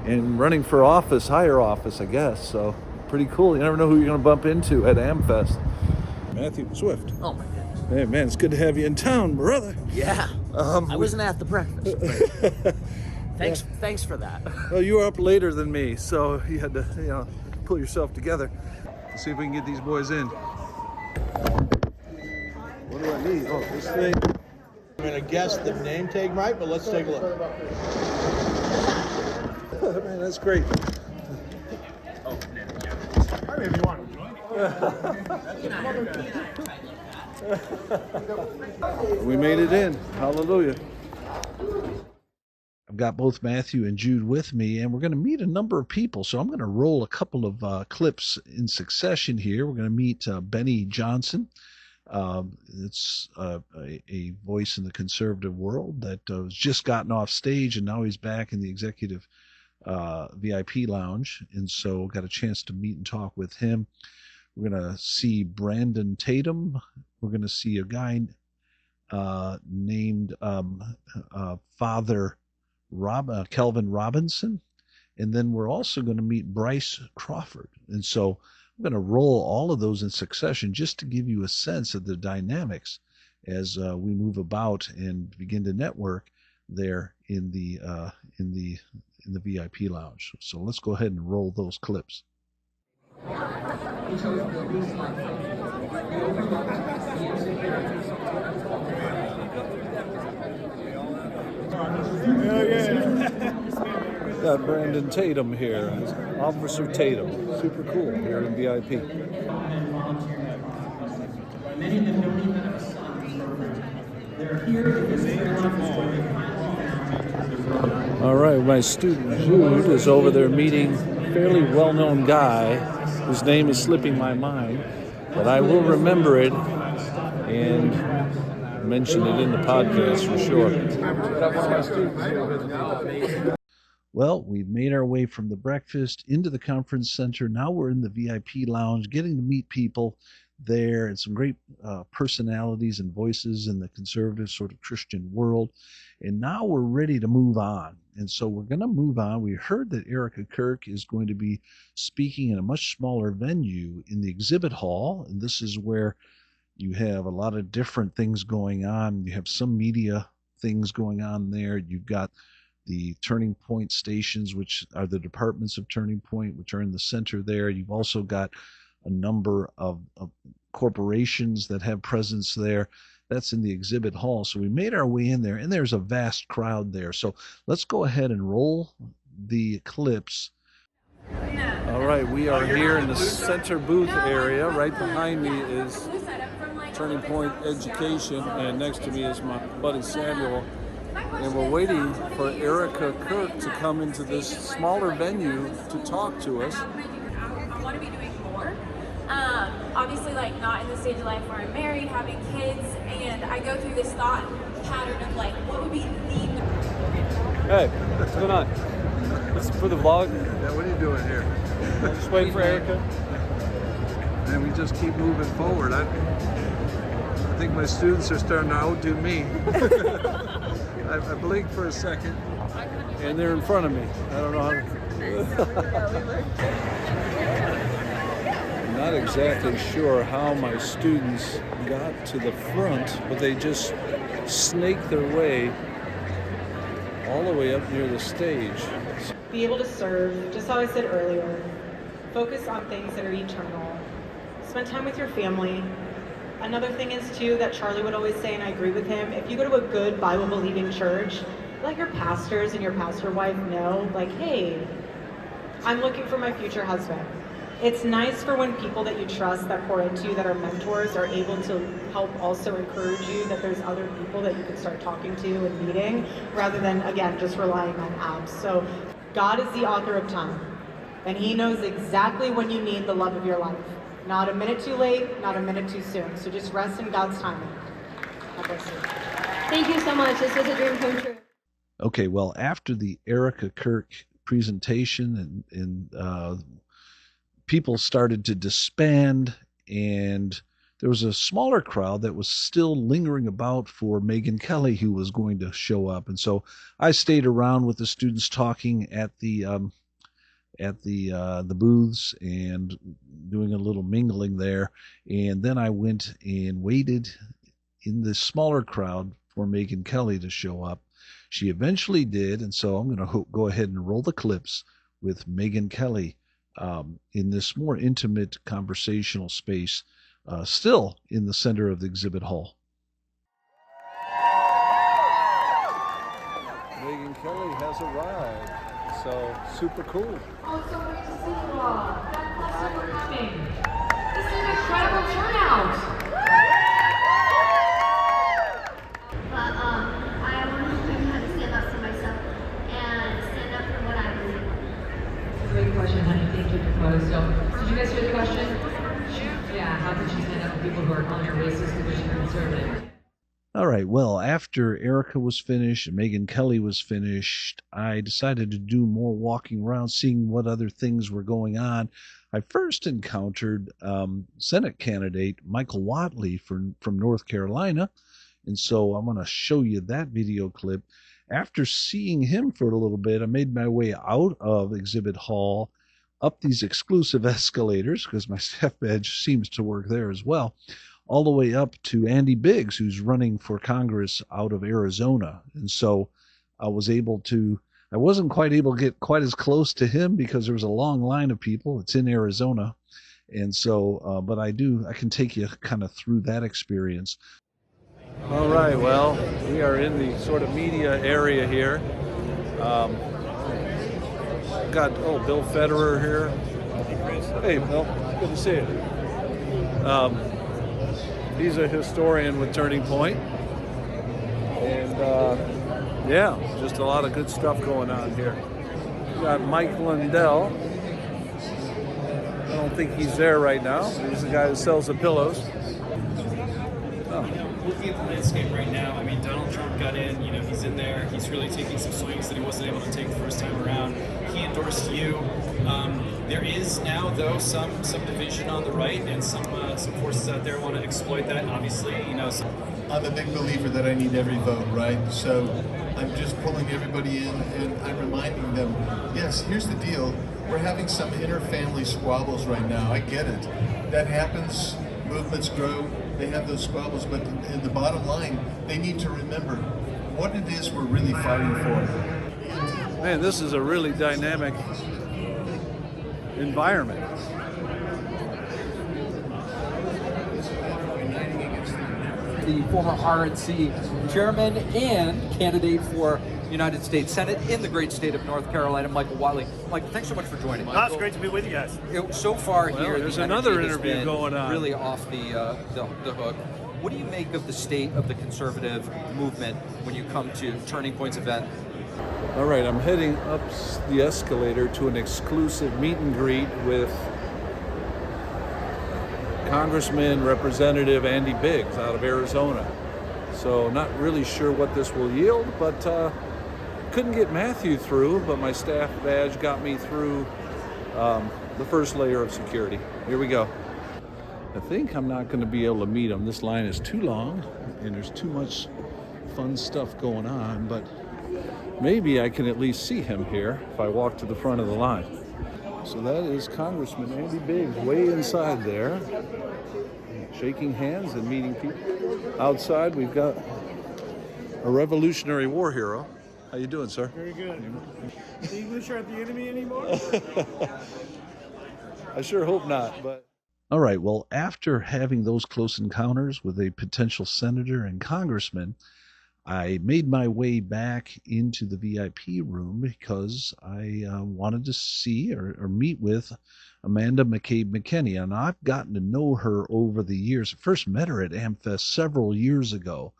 and running for office, higher office, I guess. So pretty cool. You never know who you're going to bump into at AmFest. Matthew Swift. Oh my goodness. Hey man, it's good to have you in town, brother. Yeah. I wasn't at the breakfast. But thanks for that. Well, you were up later than me, so you had to, pull yourself together. Let's see if we can get these boys in. What do I need? Oh, this thing. I'm going to guess the name tag right, but let's take a look. Man, that's great. Maybe you want to We made it in. Hallelujah. I've got both Matthew and Jude with me, and we're going to meet a number of people. So I'm going to roll a couple of clips in succession here. We're going to meet Benny Johnson. It's a voice in the conservative world that was just gotten off stage, and now he's back in the executive VIP lounge. And so got a chance to meet and talk with him. We're going to see Brandon Tatum. We're going to see a guy named Father Kelvin Robinson. And then we're also going to meet Bryce Crawford. And so I'm going to roll all of those in succession just to give you a sense of the dynamics as we move about and begin to network there in the VIP lounge. So let's go ahead and roll those clips. Got Brandon Tatum here, Officer Tatum. Super cool here in VIP. Many of them don't even have a son. They're here because they're All right, my student Jude is over there meeting a fairly well-known guy whose name is slipping my mind, but I will remember it and mention it in the podcast for sure. Well, we've made our way from the breakfast into the conference center. Now we're in the VIP lounge, getting to meet people there and some great personalities and voices in the conservative sort of Christian world. And now we're ready to move on. And so we're going to move on. We heard that Erica Kirk is going to be speaking in a much smaller venue in the exhibit hall. And this is where You have a lot of different things going on. You have some media things going on there. You've got the Turning Point stations, which are the departments of Turning Point, which are in the center there. You've also got a number of corporations that have presence there. That's in the exhibit hall. So we made our way in there, and there's a vast crowd there. So let's go ahead and roll the clips. All right, we are here in the center booth area. Right behind me is Turning Point Education, and next to me is my buddy Samuel. And we're waiting for Erica Kirk to come into this smaller venue to talk to us. I want to be doing more. Obviously, like, not in the stage of life where I'm married, having kids, and I go through this thought pattern of like, what would be the... Hey, what's going on? This is for the vlog. Yeah, what are you doing here? Just waiting for Erica. And we just keep moving forward. I think my students are starting to outdo me. I blinked for a second, and they're in front of me. I don't know how to... I'm not exactly sure how my students got to the front, but they just snaked their way all the way up near the stage. Be able to serve, just how I said earlier, focus on things that are eternal. Spend time with your family. Another thing is too that Charlie would always say, and I agree with him, if you go to a good Bible-believing church, let your pastors and your pastor wife know, like, hey, I'm looking for my future husband. It's nice for when people that you trust that pour into you, that are mentors, are able to help also encourage you that there's other people that you can start talking to and meeting, rather than, again, just relying on apps. So God is the author of time, and He knows exactly when you need the love of your life. Not a minute too late, not a minute too soon. So just rest in God's timing. God bless you. Thank you so much. This was a dream come true. Okay, well, after the Erica Kirk presentation and people started to disband, and there was a smaller crowd that was still lingering about for Megan Kelly, who was going to show up. And so I stayed around with the students talking at the booths and doing a little mingling there. And then I went and waited in the smaller crowd for Megan Kelly to show up. She eventually did, and so I'm going to go ahead and roll the clips with Megan Kelly in this more intimate conversational space, still in the center of the exhibit hall. Megan Kelly has arrived, so super cool. Oh, so great to see you all. God bless you for coming. This is an incredible turnout. But I want to learn how to stand up for myself and stand up for what I believe. Great question, honey. Thank you for posing. So, did you guys hear the question? Yeah, how can she stand up for people who are calling her racist because she's conservative? All right, well, after Erica was finished and Megan Kelly was finished, I decided to do more walking around, seeing what other things were going on. I first encountered Senate candidate Michael Whatley from North Carolina, and so I'm going to show you that video clip. After seeing him for a little bit, I made my way out of Exhibit Hall, up these exclusive escalators, because my staff badge seems to work there as well, all the way up to Andy Biggs, who's running for Congress out of Arizona. And so I wasn't quite able to get quite as close to him because there was a long line of people. It's in Arizona. And so, but I can take you kind of through that experience. All right, well, we are in the sort of media area here. Got Bill Federer here. Hey, Bill, good to see you. He's a historian with Turning Point, and yeah, just a lot of good stuff going on here. We got Mike Lundell. I don't think he's there right now. He's the guy that sells the pillows. Looking at the landscape right now, I mean, Donald Trump got in, he's in there. He's really taking some swings that he wasn't able to take the first time around. He endorsed you. There is now, though, some division on the right, and some forces out there want to exploit that. Obviously, I'm a big believer that I need every vote, right? So I'm just pulling everybody in, and I'm reminding them, yes, here's the deal. We're having some inter-family squabbles right now. I get it. That happens. Movements grow. they have those squabbles, but in the bottom line, they need to remember what it is we're really fighting for. Man, this is a really dynamic environment. The former RNC chairman and candidate for United States Senate in the great state of North Carolina, Michael Wiley. Michael, thanks so much for joining. It's great to be with you guys. So far Well, here, there's the another energy has interview been going on. really off the hook. What do you make of the state of the conservative movement when you come to Turning Point's event? All right, I'm heading up the escalator to an exclusive meet and greet with Congressman Representative Andy Biggs out of Arizona. So not really sure what this will yield, but couldn't get Matthew through, but my staff badge got me through the first layer of security. Here we go. I think I'm not going to be able to meet him. This line is too long and there's too much fun stuff going on, but maybe I can at least see him here if I walk to the front of the line. So that is Congressman Andy Biggs way inside there, shaking hands and meeting people. Outside we've got a Revolutionary War hero. How you doing, sir? Very good. The English aren't the enemy anymore? I sure hope not, but... All right, well, after having those close encounters with a potential senator and congressman, I made my way back into the VIP room because I wanted to see or meet with Amanda McCabe McKinney. And I've gotten to know her over the years. I first met her at AmFest several years ago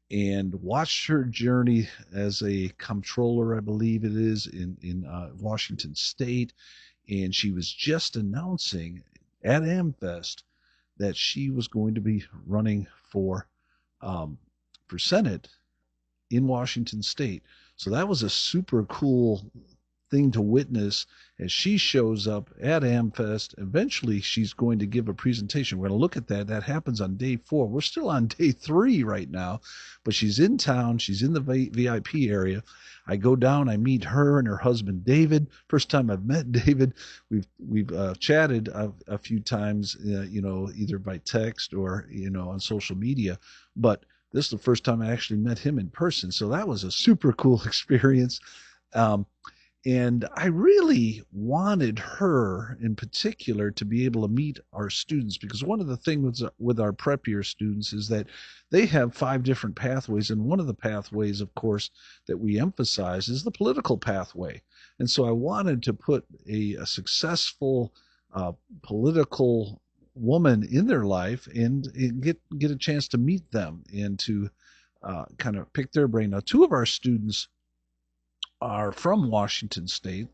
and watched her journey as a comptroller, I believe it is, in Washington State. And she was just announcing at AmFest that she was going to be running for Senate in Washington State. So that was a super cool thing to witness as she shows up at AmFest. Eventually, she's going to give a presentation. We're going to look at that. That happens on day 4. We're still on day 3 right now, but she's in town. She's in the VIP area. I go down. I meet her and her husband, David. First time I've met David. We've chatted a few times, either by text or on social media, but this is the first time I actually met him in person. So that was a super cool experience. And I really wanted her in particular to be able to meet our students, because one of the things with our prep year students is that they have 5 different pathways. And one of the pathways, of course, that we emphasize is the political pathway. And so I wanted to put a successful political woman in their life and get a chance to meet them and to kind of pick their brain. Now, 2 of our students are from Washington State.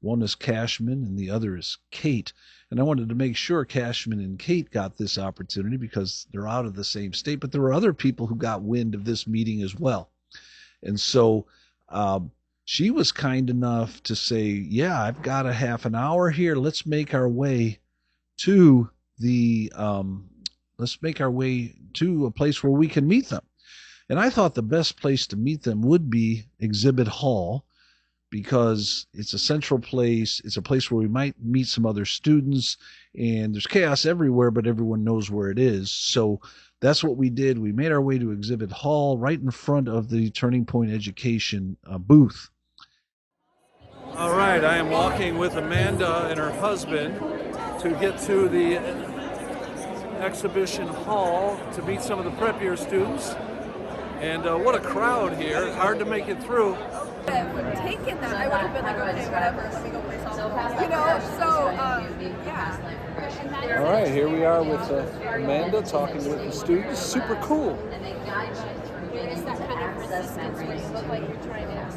One is Cashman and the other is Kate. And I wanted to make sure Cashman and Kate got this opportunity because they're out of the same state, but there were other people who got wind of this meeting as well. And so she was kind enough to say, yeah, I've got a half an hour here. Let's make our way to a place where we can meet them. And I thought the best place to meet them would be Exhibit Hall, because it's a central place. It's a place where we might meet some other students, and there's chaos everywhere, but everyone knows where it is. So that's what we did. We made our way to Exhibit Hall right in front of the Turning Point Education booth. All right, I am walking with Amanda and her husband to get to the exhibition hall to meet some of the prep year students. And what a crowd here. Hard to make it through. Taken that, I would have been like, okay, whatever, let me go play softball. Yeah. All right, here we are with Amanda talking with the students. Super cool. It's that kind of resistance where you look like you're trying to and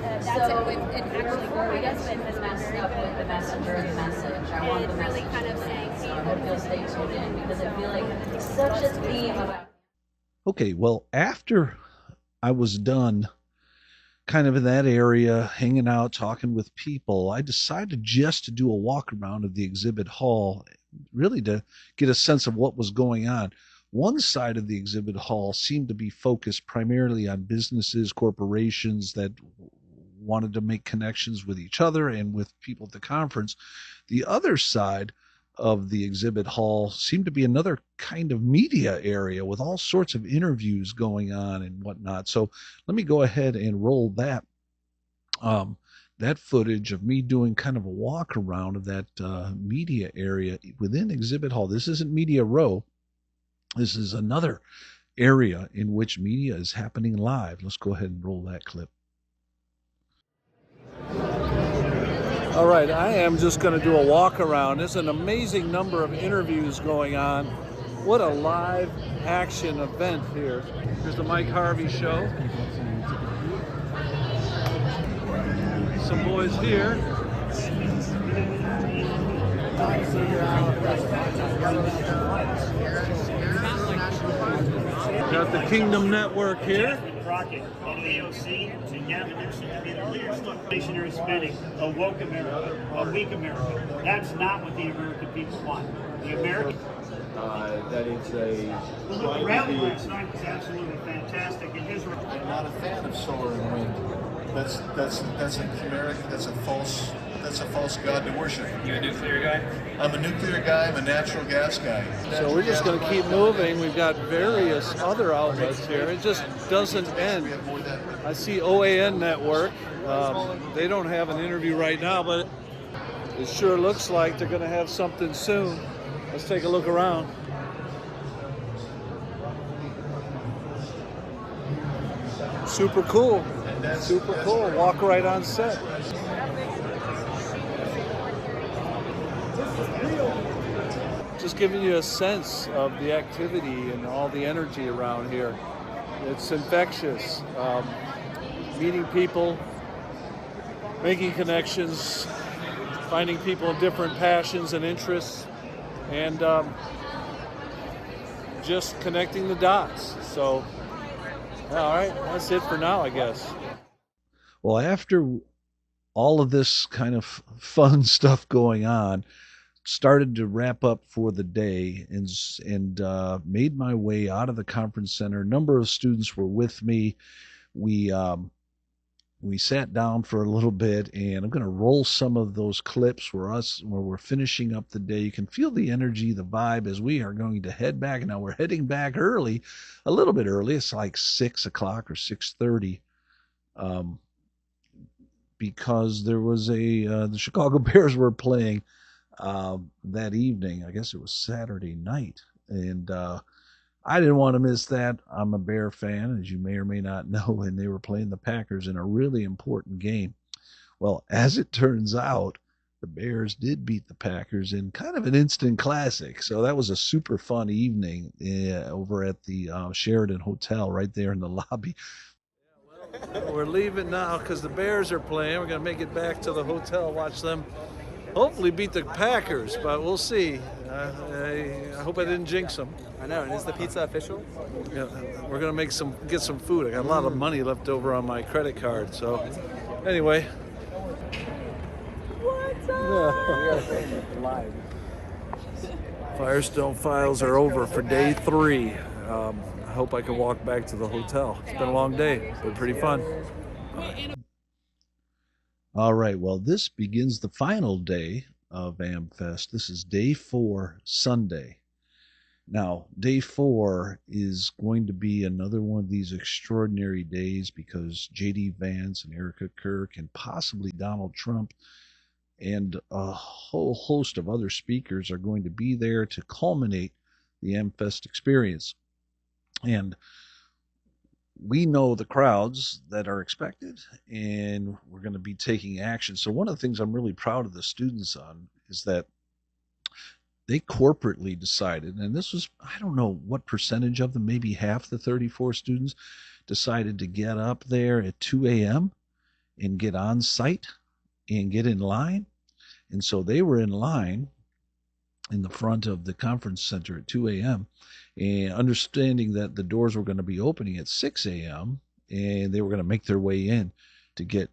that's it. And actually, I guess it has been very good. The messenger of the message. I want the really kind of saying, hey, I hope you'll stay tuned in because I feel like it's such a theme about. Okay, well, after I was done kind of in that area, hanging out, talking with people, I decided just to do a walk around of the exhibit hall, really to get a sense of what was going on. One side of the exhibit hall seemed to be focused primarily on businesses, corporations that wanted to make connections with each other and with people at the conference. The other side of the exhibit hall seemed to be another kind of media area with all sorts of interviews going on and whatnot. So let me go ahead and roll that footage of me doing kind of a walk around of that media area within exhibit hall. This isn't media row. This is another area in which media is happening live. Let's go ahead and roll that clip. All right, I am just going to do a walk around. There's an amazing number of interviews going on. What a live action event here. Here's the Mike Harvey show. Some boys here. Got the Kingdom Network here. Crockett, an AOC, and Gavin Newsom to be the leaders of inflationary spending, a woke America, a weak America. That's not what the American people want. The American That it's a... the rally last night was absolutely fantastic. And his... I'm not a fan of solar and wind. That's a chimeric. That's a false god to worship. You a nuclear guy? I'm a nuclear guy. I'm a natural gas guy. So we're just going to keep moving. We've got various other outlets here. It just doesn't end. I see OAN Network. They don't have an interview right now, but it sure looks like they're going to have something soon. Let's take a look around. Super cool. Super cool. Walk right on set. Just giving you a sense of the activity and all the energy around here. It's infectious. Meeting people, making connections, finding people with different passions and interests, and just connecting the dots. So, all right, that's it for now, I guess. Well, after all of this kind of fun stuff going on, started to wrap up for the day and made my way out of the conference center. A number of students were with me. We sat down for a little bit, and I'm going to roll some of those clips where we're finishing up the day. You can feel the energy, the vibe as we are going to head back. Now we're heading back early, a little bit early. It's like 6 o'clock or 6:30. Because there was the Chicago Bears were playing that evening. I guess it was Saturday night, and I didn't want to miss that. I'm a Bear fan, as you may or may not know, and they were playing the Packers in a really important game. Well, as it turns out, the Bears did beat the Packers in kind of an instant classic. So that was a super fun evening over at the Sheraton Hotel right there in the lobby. We're leaving now because the Bears are playing. We're going to make it back to the hotel, watch them hopefully beat the Packers, but we'll see. I hope I didn't jinx them. I know, and is the pizza official? Yeah, we're going to get some food. I got a lot of money left over on my credit card, so anyway. What's up? Live. Firestone Files are over for day 3. I hope I can walk back to the hotel. It's been a long day, but pretty fun. All right, well, this begins the final day of AmFest. This is day 4, Sunday. Now, day 4 is going to be another one of these extraordinary days because J.D. Vance and Erica Kirk and possibly Donald Trump and a whole host of other speakers are going to be there to culminate the AmFest experience. And we know the crowds that are expected, and we're going to be taking action. So one of the things I'm really proud of the students on is that they corporately decided, and this was, I don't know what percentage of them, maybe half the 34 students, decided to get up there at 2 a.m. and get on site and get in line. And so they were in line in the front of the conference center at 2 a.m. and understanding that the doors were going to be opening at 6 a.m. and they were going to make their way in to get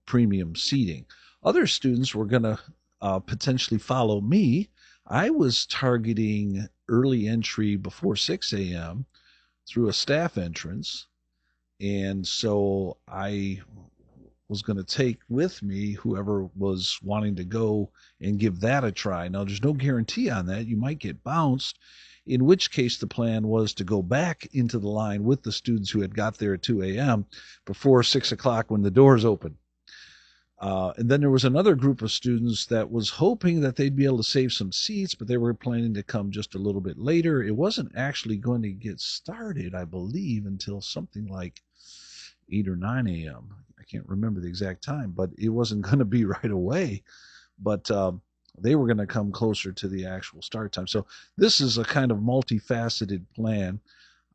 premium seating. Other students were going to potentially follow me. I was targeting early entry before 6 a.m. through a staff entrance. And so I was going to take with me whoever was wanting to go and give that a try. Now, there's no guarantee on that. You might get bounced, in which case the plan was to go back into the line with the students who had got there at 2 a.m. before 6 o'clock when the doors opened. And then there was another group of students that was hoping that they'd be able to save some seats, but they were planning to come just a little bit later. It wasn't actually going to get started, I believe, until something like 8 or 9 a.m. I can't remember the exact time, but it wasn't going to be right away. But they were going to come closer to the actual start time. So this is a kind of multifaceted plan.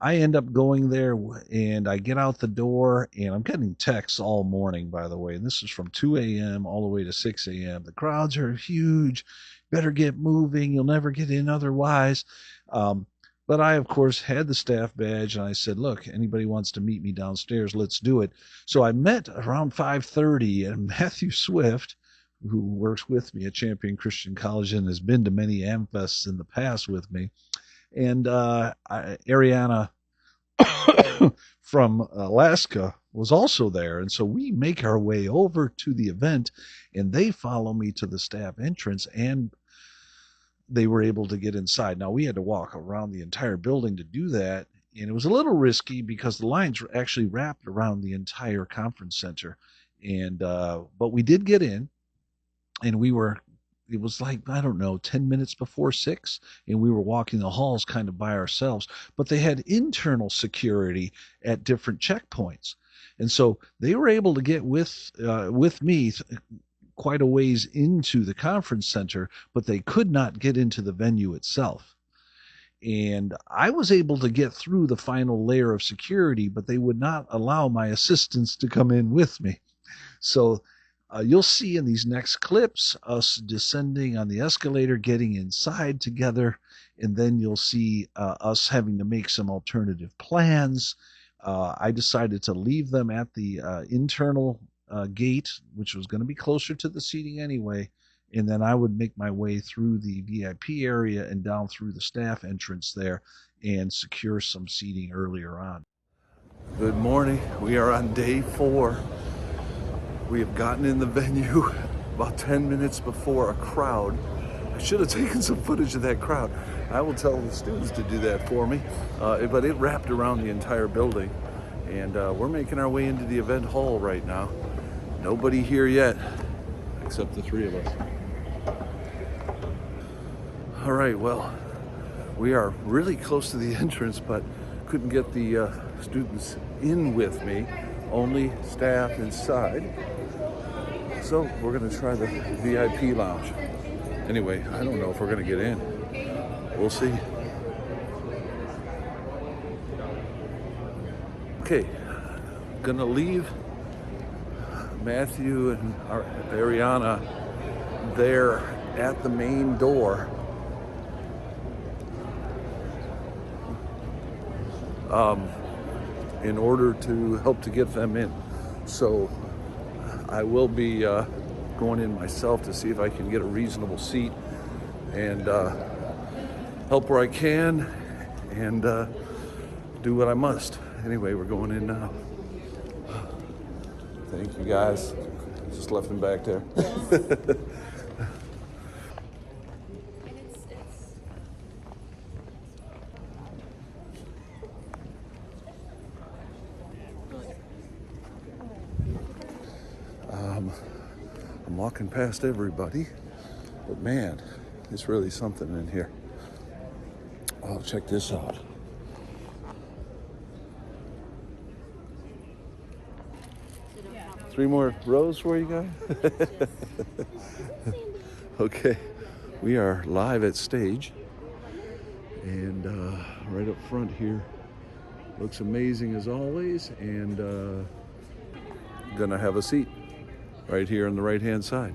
I end up going there and I get out the door, and I'm getting texts all morning, by the way. And this is from 2 a.m. all the way to 6 a.m. The crowds are huge. Better get moving. You'll never get in otherwise. But I, of course, had the staff badge, and I said, look, anybody wants to meet me downstairs, let's do it. So I met around 5:30, and Matthew Swift, who works with me at Champion Christian College and has been to many AmFests in the past with me, and Ariana from Alaska was also there. And so we make our way over to the event, and they follow me to the staff entrance, and they were able to get inside. Now, we had to walk around the entire building to do that, and it was a little risky because the lines were actually wrapped around the entire conference center. And but we did get in, and it was like, I don't know, 10 minutes before 6, and we were walking the halls kind of by ourselves. But they had internal security at different checkpoints. And so they were able to get with me quite a ways into the conference center, but they could not get into the venue itself. And I was able to get through the final layer of security, but they would not allow my assistants to come in with me. So you'll see in these next clips us descending on the escalator, getting inside together, and then you'll see us having to make some alternative plans. I decided to leave them at the internal gate, which was going to be closer to the seating anyway, and then I would make my way through the VIP area and down through the staff entrance there and secure some seating earlier on. Good morning. We are on day 4. We have gotten in the venue about 10 minutes before a crowd. I should have taken some footage of that crowd. I will tell the students to do that for me. But it wrapped around the entire building. And we're making our way into the event hall right now. Nobody here yet, except the 3 of us. All right, well, we are really close to the entrance, but couldn't get the students in with me. Only staff inside. So we're going to try the VIP lounge. Anyway, I don't know if we're going to get in. We'll see. Okay, gonna leave Matthew and Ariana there at the main door. In order to help to get them in. So I will be going in myself to see if I can get a reasonable seat and help where I can and do what I must. Anyway, we're going in now. Thank you, guys. Just left them back there. I'm walking past everybody, but man, it's really something in here. Oh, check this out. Three more rows for you guys? Okay, we are live at stage, and right up front here looks amazing as always, and gonna have a seat right here on the right hand side.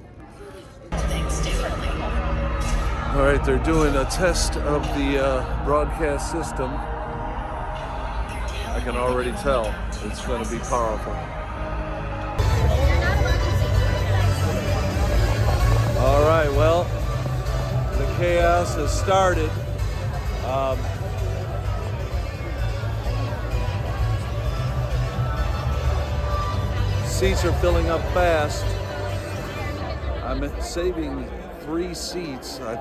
All right, they're doing a test of the broadcast system. I can already tell it's going to be powerful. All right, well, the chaos has started. seats are filling up fast. I'm saving 3 seats. I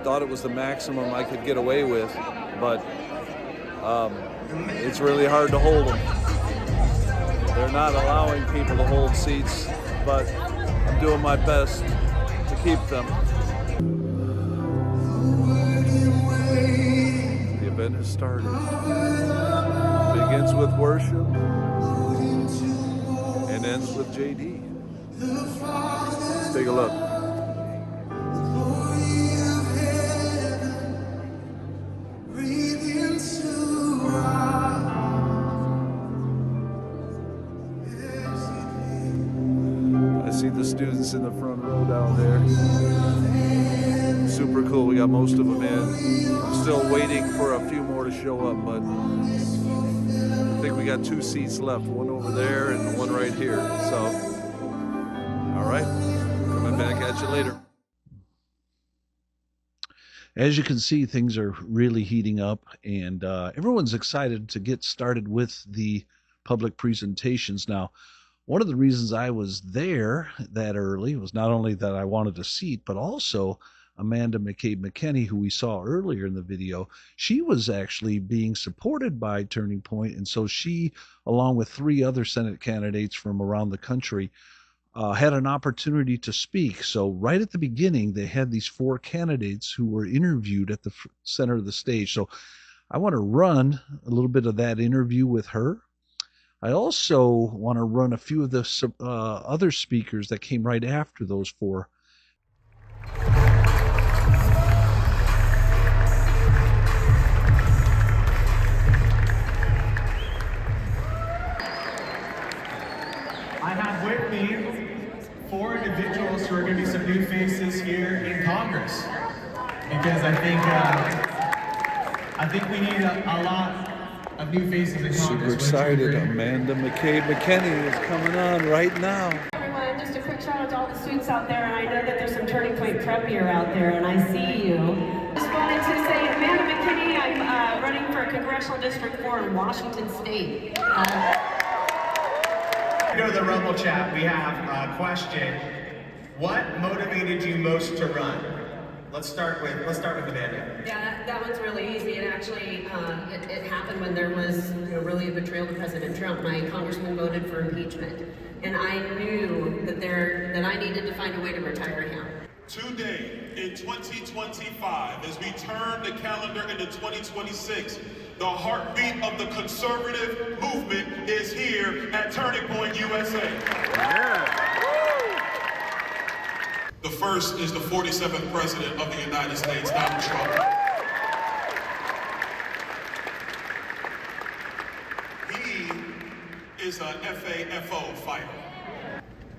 thought it was the maximum I could get away with, but it's really hard to hold them. They're not allowing people to hold seats, but I'm doing my best to keep them. The event has started. Begins with worship and ends with JD. Let's take a look. I see the students in the front row down there. Super cool. We got most of them in. I'm still waiting for a few more to show up, but I think we got 2 seats left. One over there and one right here. So, all right. Coming back at you later. As you can see, things are really heating up, and everyone's excited to get started with the public presentations. Now, one of the reasons I was there that early was not only that I wanted a seat, but also Amanda McCabe-McKenney, who we saw earlier in the video. She was actually being supported by Turning Point, and so she, along with 3 other Senate candidates from around the country, had an opportunity to speak. So right at the beginning, they had these 4 candidates who were interviewed at the center of the stage. So I want to run a little bit of that interview with her. I also want to run a few of the other speakers that came right after those 4. I have with me 4 individuals who are going to be some new faces here in Congress, because I think we need a lot of new faces in Congress. Super excited. Amanda McCabe-McKenney is coming on right now. Everyone, just a quick shout out to all the students out there, and I know that there's some Turning Point preppier out there, and I see you. Just wanted to say, Amanda McKinney, I'm running for Congressional District 4 in Washington State. Go to the Rumble chat. We have a question. What motivated you most to run? Let's start with Amanda. Yeah, that one's really easy. And actually, it happened when there was really a betrayal to President Trump. My congressman voted for impeachment, and I knew that I needed to find a way to retire him. Today, in 2025, as we turn the calendar into 2026, the heartbeat of the conservative movement is here at Turning Point USA. Yeah. The first is the 47th President of the United States, Donald Trump. He is a FAFO fighter.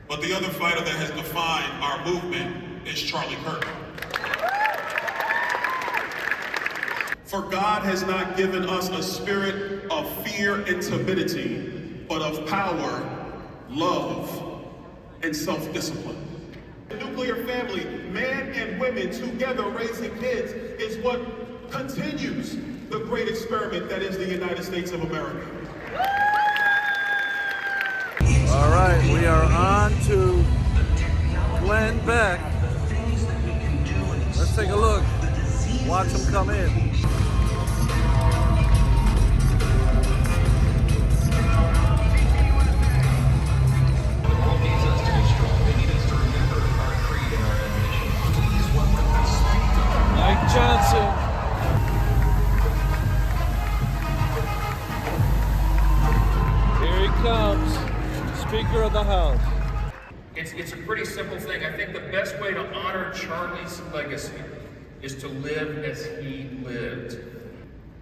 But the other fighter that has defined our movement is Charlie Kirk. For God has not given us a spirit of fear and timidity, but of power, love, and self-discipline. The nuclear family, man and women together raising kids, is what continues the great experiment that is the United States of America. All right, we are on to Glenn Beck. Let's take a look. Watch him come in. Mike Johnson. Here he comes, Speaker of the House. It's a pretty simple thing. I think the best way to honor Charlie's legacy is to live as he lived.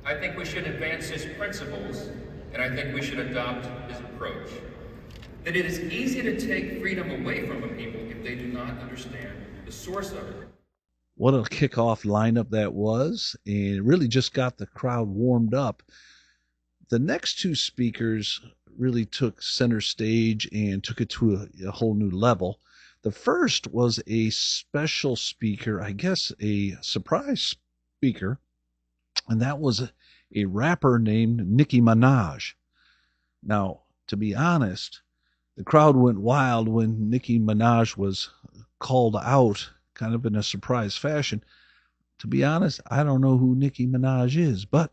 I think we should advance his principles, and I think we should adopt his approach. That it is easy to take freedom away from a people if they do not understand the source of it. What a kickoff lineup that was, and it really just got the crowd warmed up. The next 2 speakers really took center stage and took it to a whole new level. The first was a special speaker, I guess a surprise speaker, and that was a rapper named Nicki Minaj. Now, to be honest, The crowd went wild when Nicki Minaj was called out, kind of in a surprise fashion. To be honest, I don't know who Nicki Minaj is, but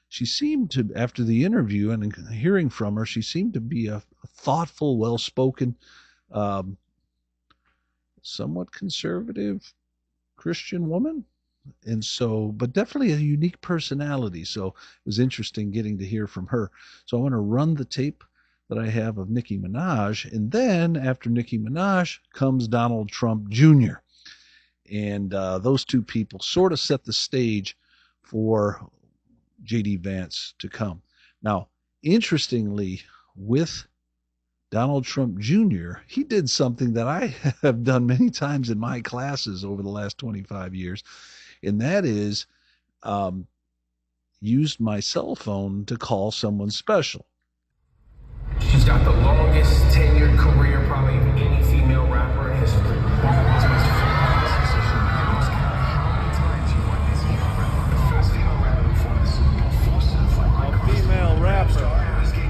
she seemed to, after the interview and hearing from her, she seemed to be a thoughtful, well-spoken, somewhat conservative Christian woman. And so, but definitely a unique personality. So it was interesting getting to hear from her. So I want to run the tape that I have of Nicki Minaj. And then after Nicki Minaj comes Donald Trump Jr. And those two people sort of set the stage for J.D. Vance to come. Now, interestingly, with Donald Trump Jr., he did something that I have done many times in my classes over the last 25 years, and that is used my cell phone to call someone special. She's got the longest tenured career probably of any female rapper in history. Female rapper.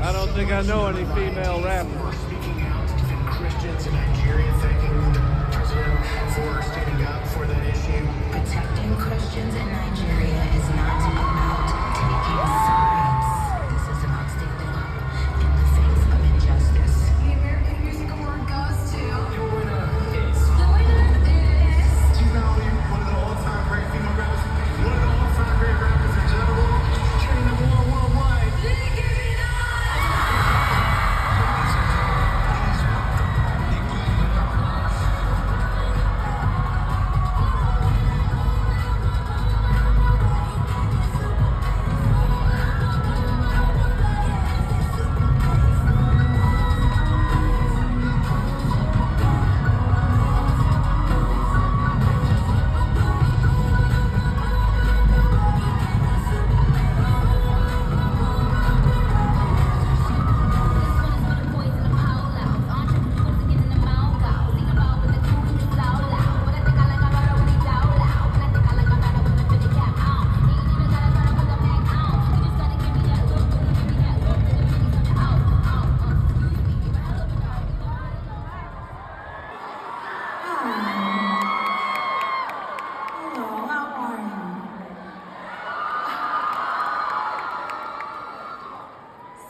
I don't think I know any female rappers. Speaking out to defend Christians in Nigeria, thanking the president for standing up for that issue. Protecting Christians in Nigeria is not about taking sides. This is about standing up in the face of injustice. The American Music Award goes to... Your winner is... The winner is... She's not only one of the all-time great female rappers, one of the all-time great rappers in general. Training number one worldwide.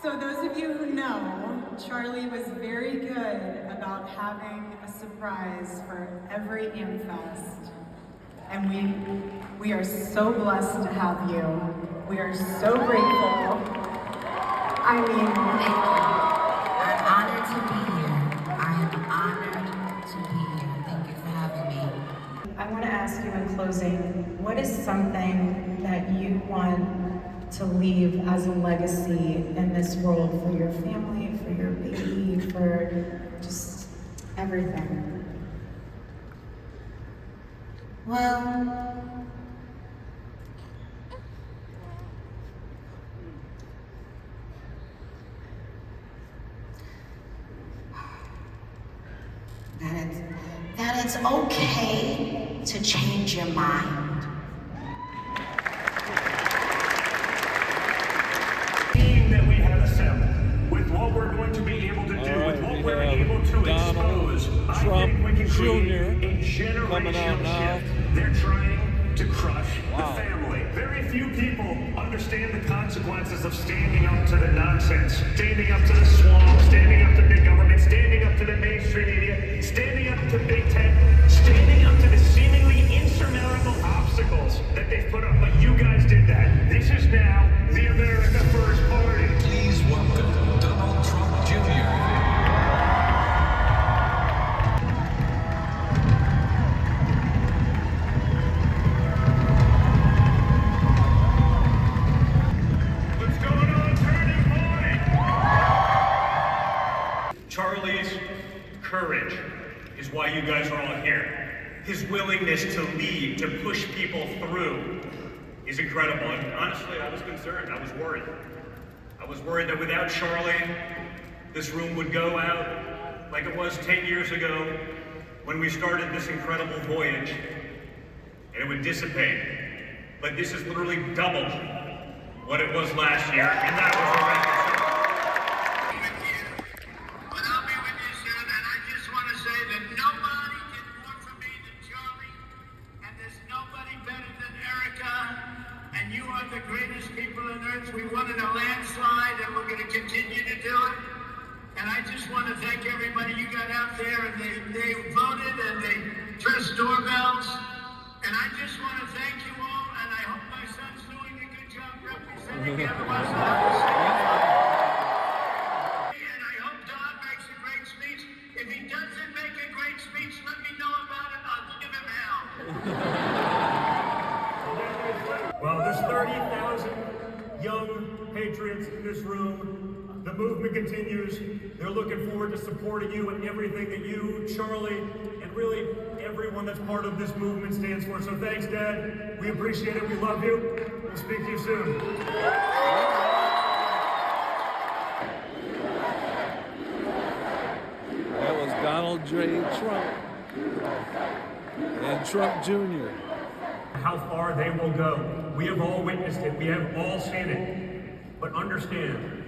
So those of you who know, Charlie was very good about having a surprise for every AmFest. And we are so blessed to have you. We are so grateful. I mean, thank you. I'm honored to be here. I am honored to be here. Thank you for having me. I want to ask you in closing, what is something that you want to leave as a legacy in this world for your family, for your baby, for just everything? Well, that it's okay to change your mind. With what we're going to be able to do, with what we're able to expose, I think we can create a generational shift. They're trying to crush the family. Very few people understand the consequences of standing up to the nonsense, standing up to the swamp, standing up to big government, standing up to the mainstream media, standing up to Big Tech, standing up to the seemingly insurmountable obstacles that they've put up. But you guys did that. This is now the America First Party. Please welcome Donald Trump Jr. Charlie's courage is why you guys are all here. His willingness to lead, to push people through is incredible. And honestly, I was concerned. I was worried. I was worried that without Charlie, this room would go out like it was 10 years ago when we started this incredible voyage, and it would dissipate. But this is literally double what it was last year, and that was a record. Files. And I just want to thank you all, and I hope my son's doing a good job representing the other West And I hope Don makes a great speech. If he doesn't make a great speech, let me know about it. I'll give him hell. Well, there's 30,000 young patriots in this room. The movement continues. They're looking forward to supporting you and everything that you, Charlie, and really everyone that's part of this movement stands for. So thanks, Dad. We appreciate it. We love you. We'll speak to you soon. That was Donald J. Trump and Trump Jr. How far they will go. We have all witnessed it. We have all seen it. But understand,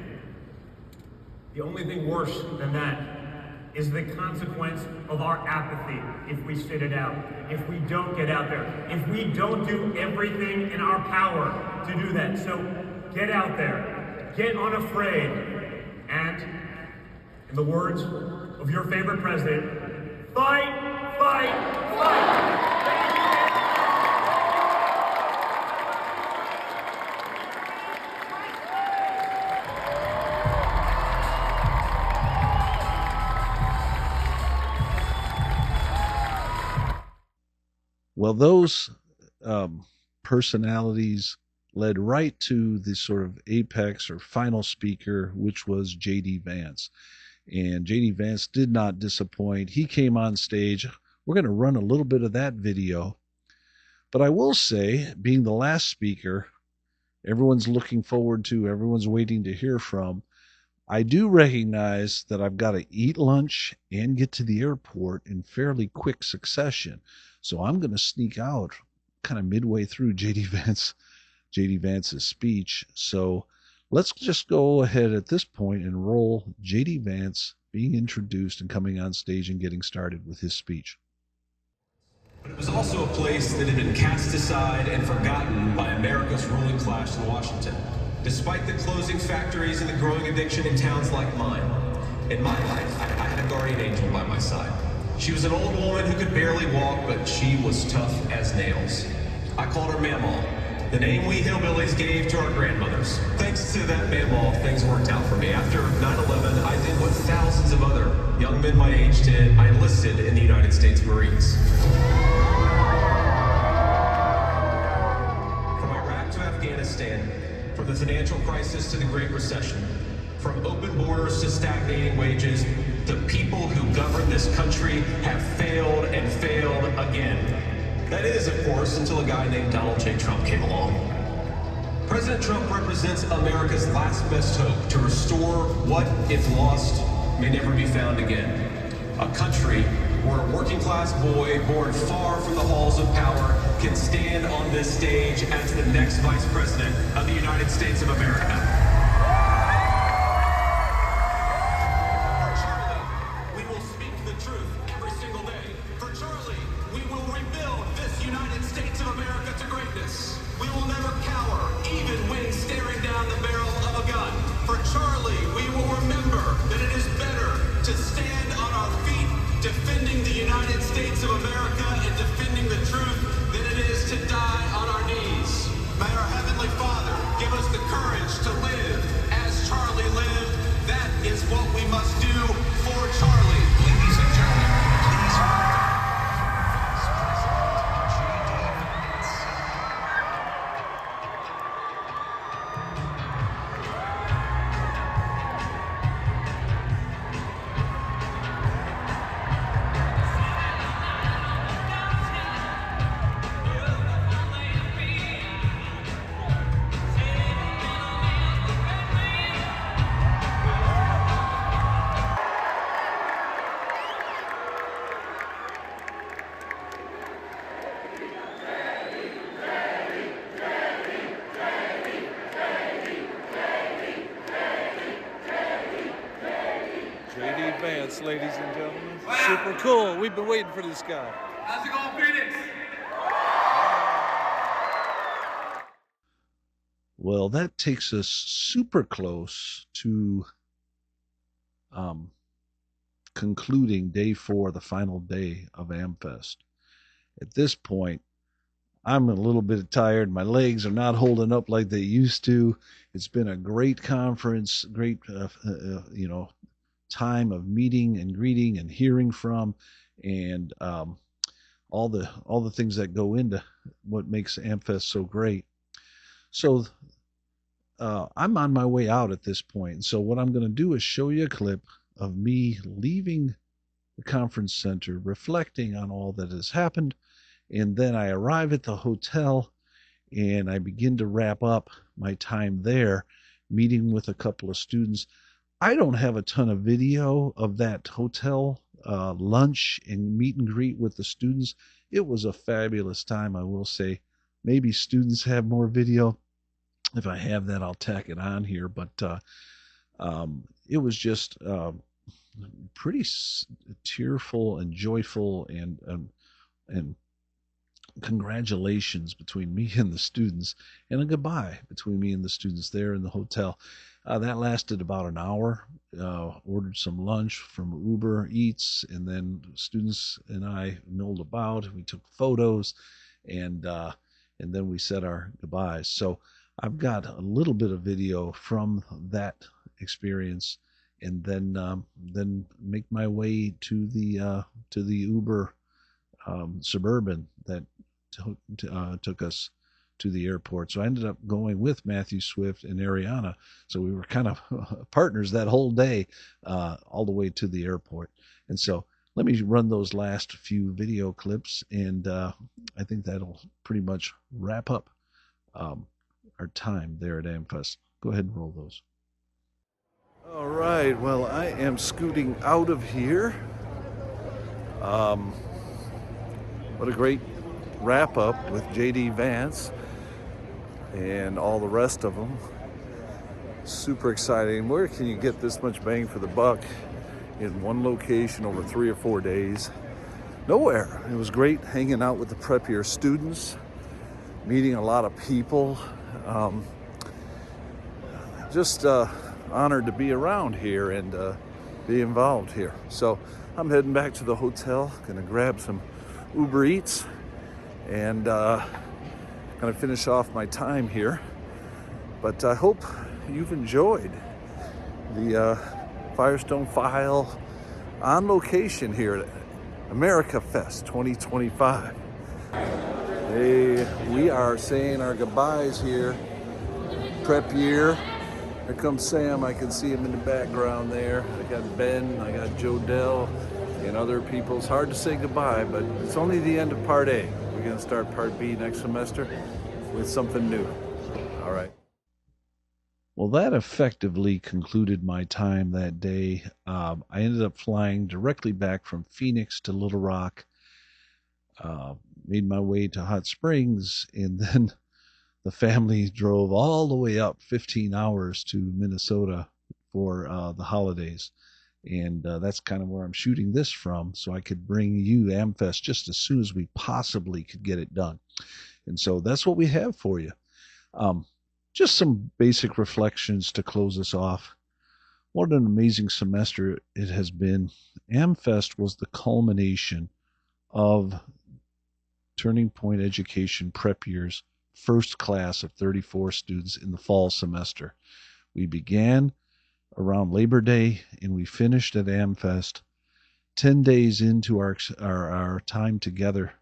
the only thing worse than that is the consequence of our apathy if we sit it out, if we don't get out there, if we don't do everything in our power to do that. So get out there, get unafraid, and in the words of your favorite president, fight, fight, fight! Well, those personalities led right to the sort of apex or final speaker, which was J.D. Vance. And J.D. Vance did not disappoint. He came on stage. We're going to run a little bit of that video. But I will say, being the last speaker, everyone's looking forward to, everyone's waiting to hear from, I do recognize that I've got to eat lunch and get to the airport in fairly quick succession. So I'm going to sneak out kind of midway through J.D. Vance's speech. So let's just go ahead at this point and roll J.D. Vance being introduced and coming on stage and getting started with his speech. But it was also a place that had been cast aside and forgotten by America's ruling class in Washington. Despite the closing factories and the growing addiction in towns like mine, in my life, I had a guardian angel by my side. She was an old woman who could barely walk, but she was tough as nails. I called her Mamaw, the name we hillbillies gave to our grandmothers. Thanks to that Mamaw, things worked out for me. After 9/11, I did what thousands of other young men my age did. I enlisted in the United States Marines. From Iraq to Afghanistan, from the financial crisis to the Great Recession, from open borders to stagnating wages, the people who govern this country have failed and failed again. That is, of course, until a guy named Donald J. Trump came along. President Trump represents America's last best hope to restore what, if lost, may never be found again. A country where a working-class boy born far from the halls of power can stand on this stage as the next Vice President of the United States of America. Vance, ladies and gentlemen. Wow. Super cool. We've been waiting for this guy. How's it going, Phoenix? Well, that takes us super close to concluding day 4, the final day of AmFest. at this point, I'm a little bit tired. My legs are not holding up like they used to. It's been a great conference, great, time of meeting and greeting and hearing from, and all the things that go into what makes AmFest so great. So I'm on my way out at this point. So what I'm going to do is show you a clip of me leaving the conference center, reflecting on all that has happened, and then I arrive at the hotel and I begin to wrap up my time there, meeting with a couple of students. I don't have a ton of video of that hotel lunch and meet and greet with the students. It was a fabulous time, I will say. Maybe students have more video. If I have that, I'll tack it on here. But it was just pretty tearful and joyful, and congratulations between me and the students, and a goodbye between me and the students there in the hotel. That lasted about an hour. Ordered some lunch from Uber Eats, and then students and I milled about. We took photos, and then we said our goodbyes. So I've got a little bit of video from that experience, and then make my way to the Uber Suburban that took us to the airport. So I ended up going with Matthew Swift and Ariana. So we were kind of partners that whole day, all the way to the airport. And so let me run those last few video clips, and I think that'll pretty much wrap up our time there at AmFest. Go ahead and roll those. All right, well, I am scooting out of here. What a great wrap up with J.D. Vance and all the rest of them. Super exciting. Where can you get this much bang for the buck in one location over 3 or 4 days? Nowhere. It was great hanging out with the prep year students, meeting a lot of people. Just honored to be around here and be involved here. So I'm heading back to the hotel, gonna grab some Uber Eats, and gonna finish off my time here. But I hope you've enjoyed the Firestone File on location here at AmericaFest 2025. Hey, we are saying our goodbyes here. Prep year. Here comes Sam. I can see him in the background there. I got Ben, I got Joe Dell, and other people. It's hard to say goodbye, but it's only the end of part A. We're going to start part B next semester with something new. All right. Well, that effectively concluded my time that day. I ended up flying directly back from Phoenix to Little Rock, made my way to Hot Springs, and then the family drove all the way up 15 hours to Minnesota for the holidays. And that's kind of where I'm shooting this from, so I could bring you AmFest just as soon as we possibly could get it done. And so that's what we have for you. Just some basic reflections to close us off. What an amazing semester it has been. AmFest was the culmination of Turning Point Education prep year's first class of 34 students in the fall semester. We began around Labor Day, and we finished at AmFest. 10 days into our time together,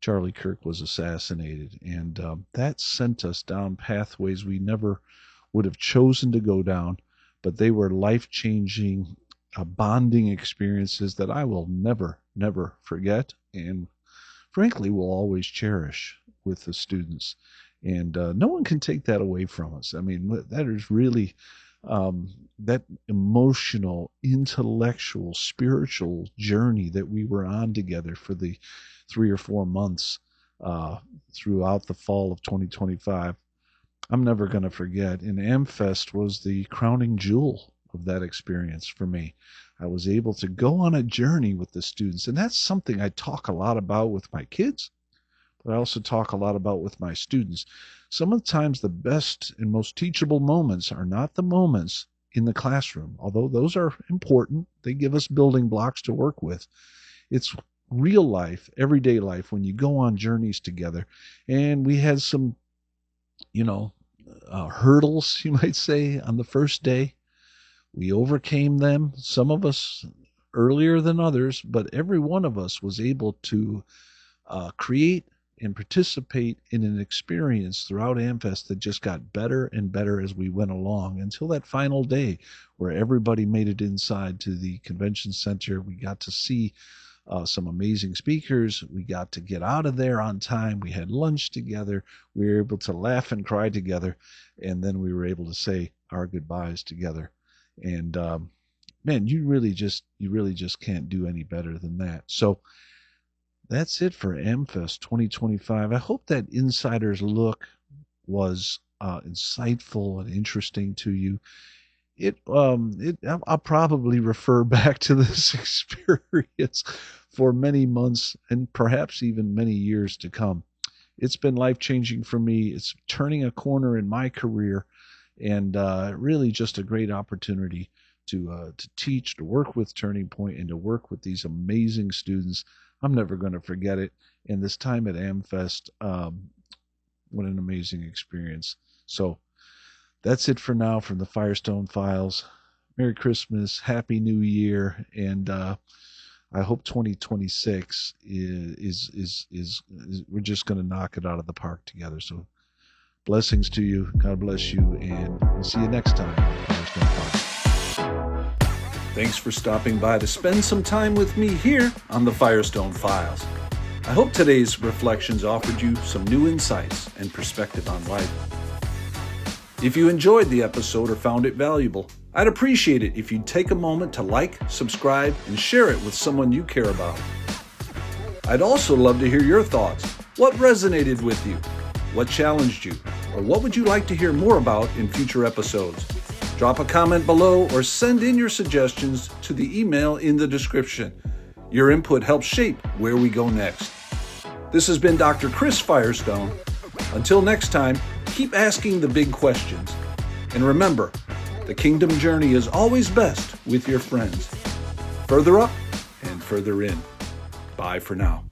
Charlie Kirk was assassinated, and that sent us down pathways we never would have chosen to go down, but they were life-changing, bonding experiences that I will never, never forget, and frankly will always cherish with the students. And no one can take that away from us. I mean, that is really that emotional, intellectual, spiritual journey that we were on together for the 3 or 4 months throughout the fall of 2025. I'm never going to forget. And AmFest was the crowning jewel of that experience for me. I was able to go on a journey with the students, and that's something I talk a lot about with my kids, but I also talk a lot about with my students. Some of the times the best and most teachable moments are not the moments in the classroom, although those are important. They give us building blocks to work with. It's real life, everyday life, when you go on journeys together. And we had some, hurdles, you might say, on the first day. We overcame them, some of us earlier than others, but every one of us was able to create and participate in an experience throughout AmFest that just got better and better as we went along until that final day where everybody made it inside to the convention center. We got to see some amazing speakers. We got to get out of there on time. We had lunch together. We were able to laugh and cry together. And then we were able to say our goodbyes together. And man, you really just can't do any better than that. So that's it for AmFest 2025. I hope that insider's look was insightful and interesting to you. I'll probably refer back to this experience for many months and perhaps even many years to come. It's been life-changing for me. It's turning a corner in my career, and really just a great opportunity to teach, to work with Turning Point, and to work with these amazing students. I'm never going to forget it. And this time at AmFest, what an amazing experience. So that's it for now from the Firestone Files. Merry Christmas, Happy New Year, and I hope 2026 is we're just going to knock it out of the park together. So blessings to you. God bless you, and we'll see you next time. Firestone Files. Thanks for stopping by to spend some time with me here on the Firestone Files. I hope today's reflections offered you some new insights and perspective on life. If you enjoyed the episode or found it valuable, I'd appreciate it if you'd take a moment to like, subscribe, and share it with someone you care about. I'd also love to hear your thoughts. What resonated with you? What challenged you? Or what would you like to hear more about in future episodes? Drop a comment below or send in your suggestions to the email in the description. Your input helps shape where we go next. This has been Dr. Chris Firestone. Until next time, keep asking the big questions. And remember, the kingdom journey is always best with your friends. Further up and further in. Bye for now.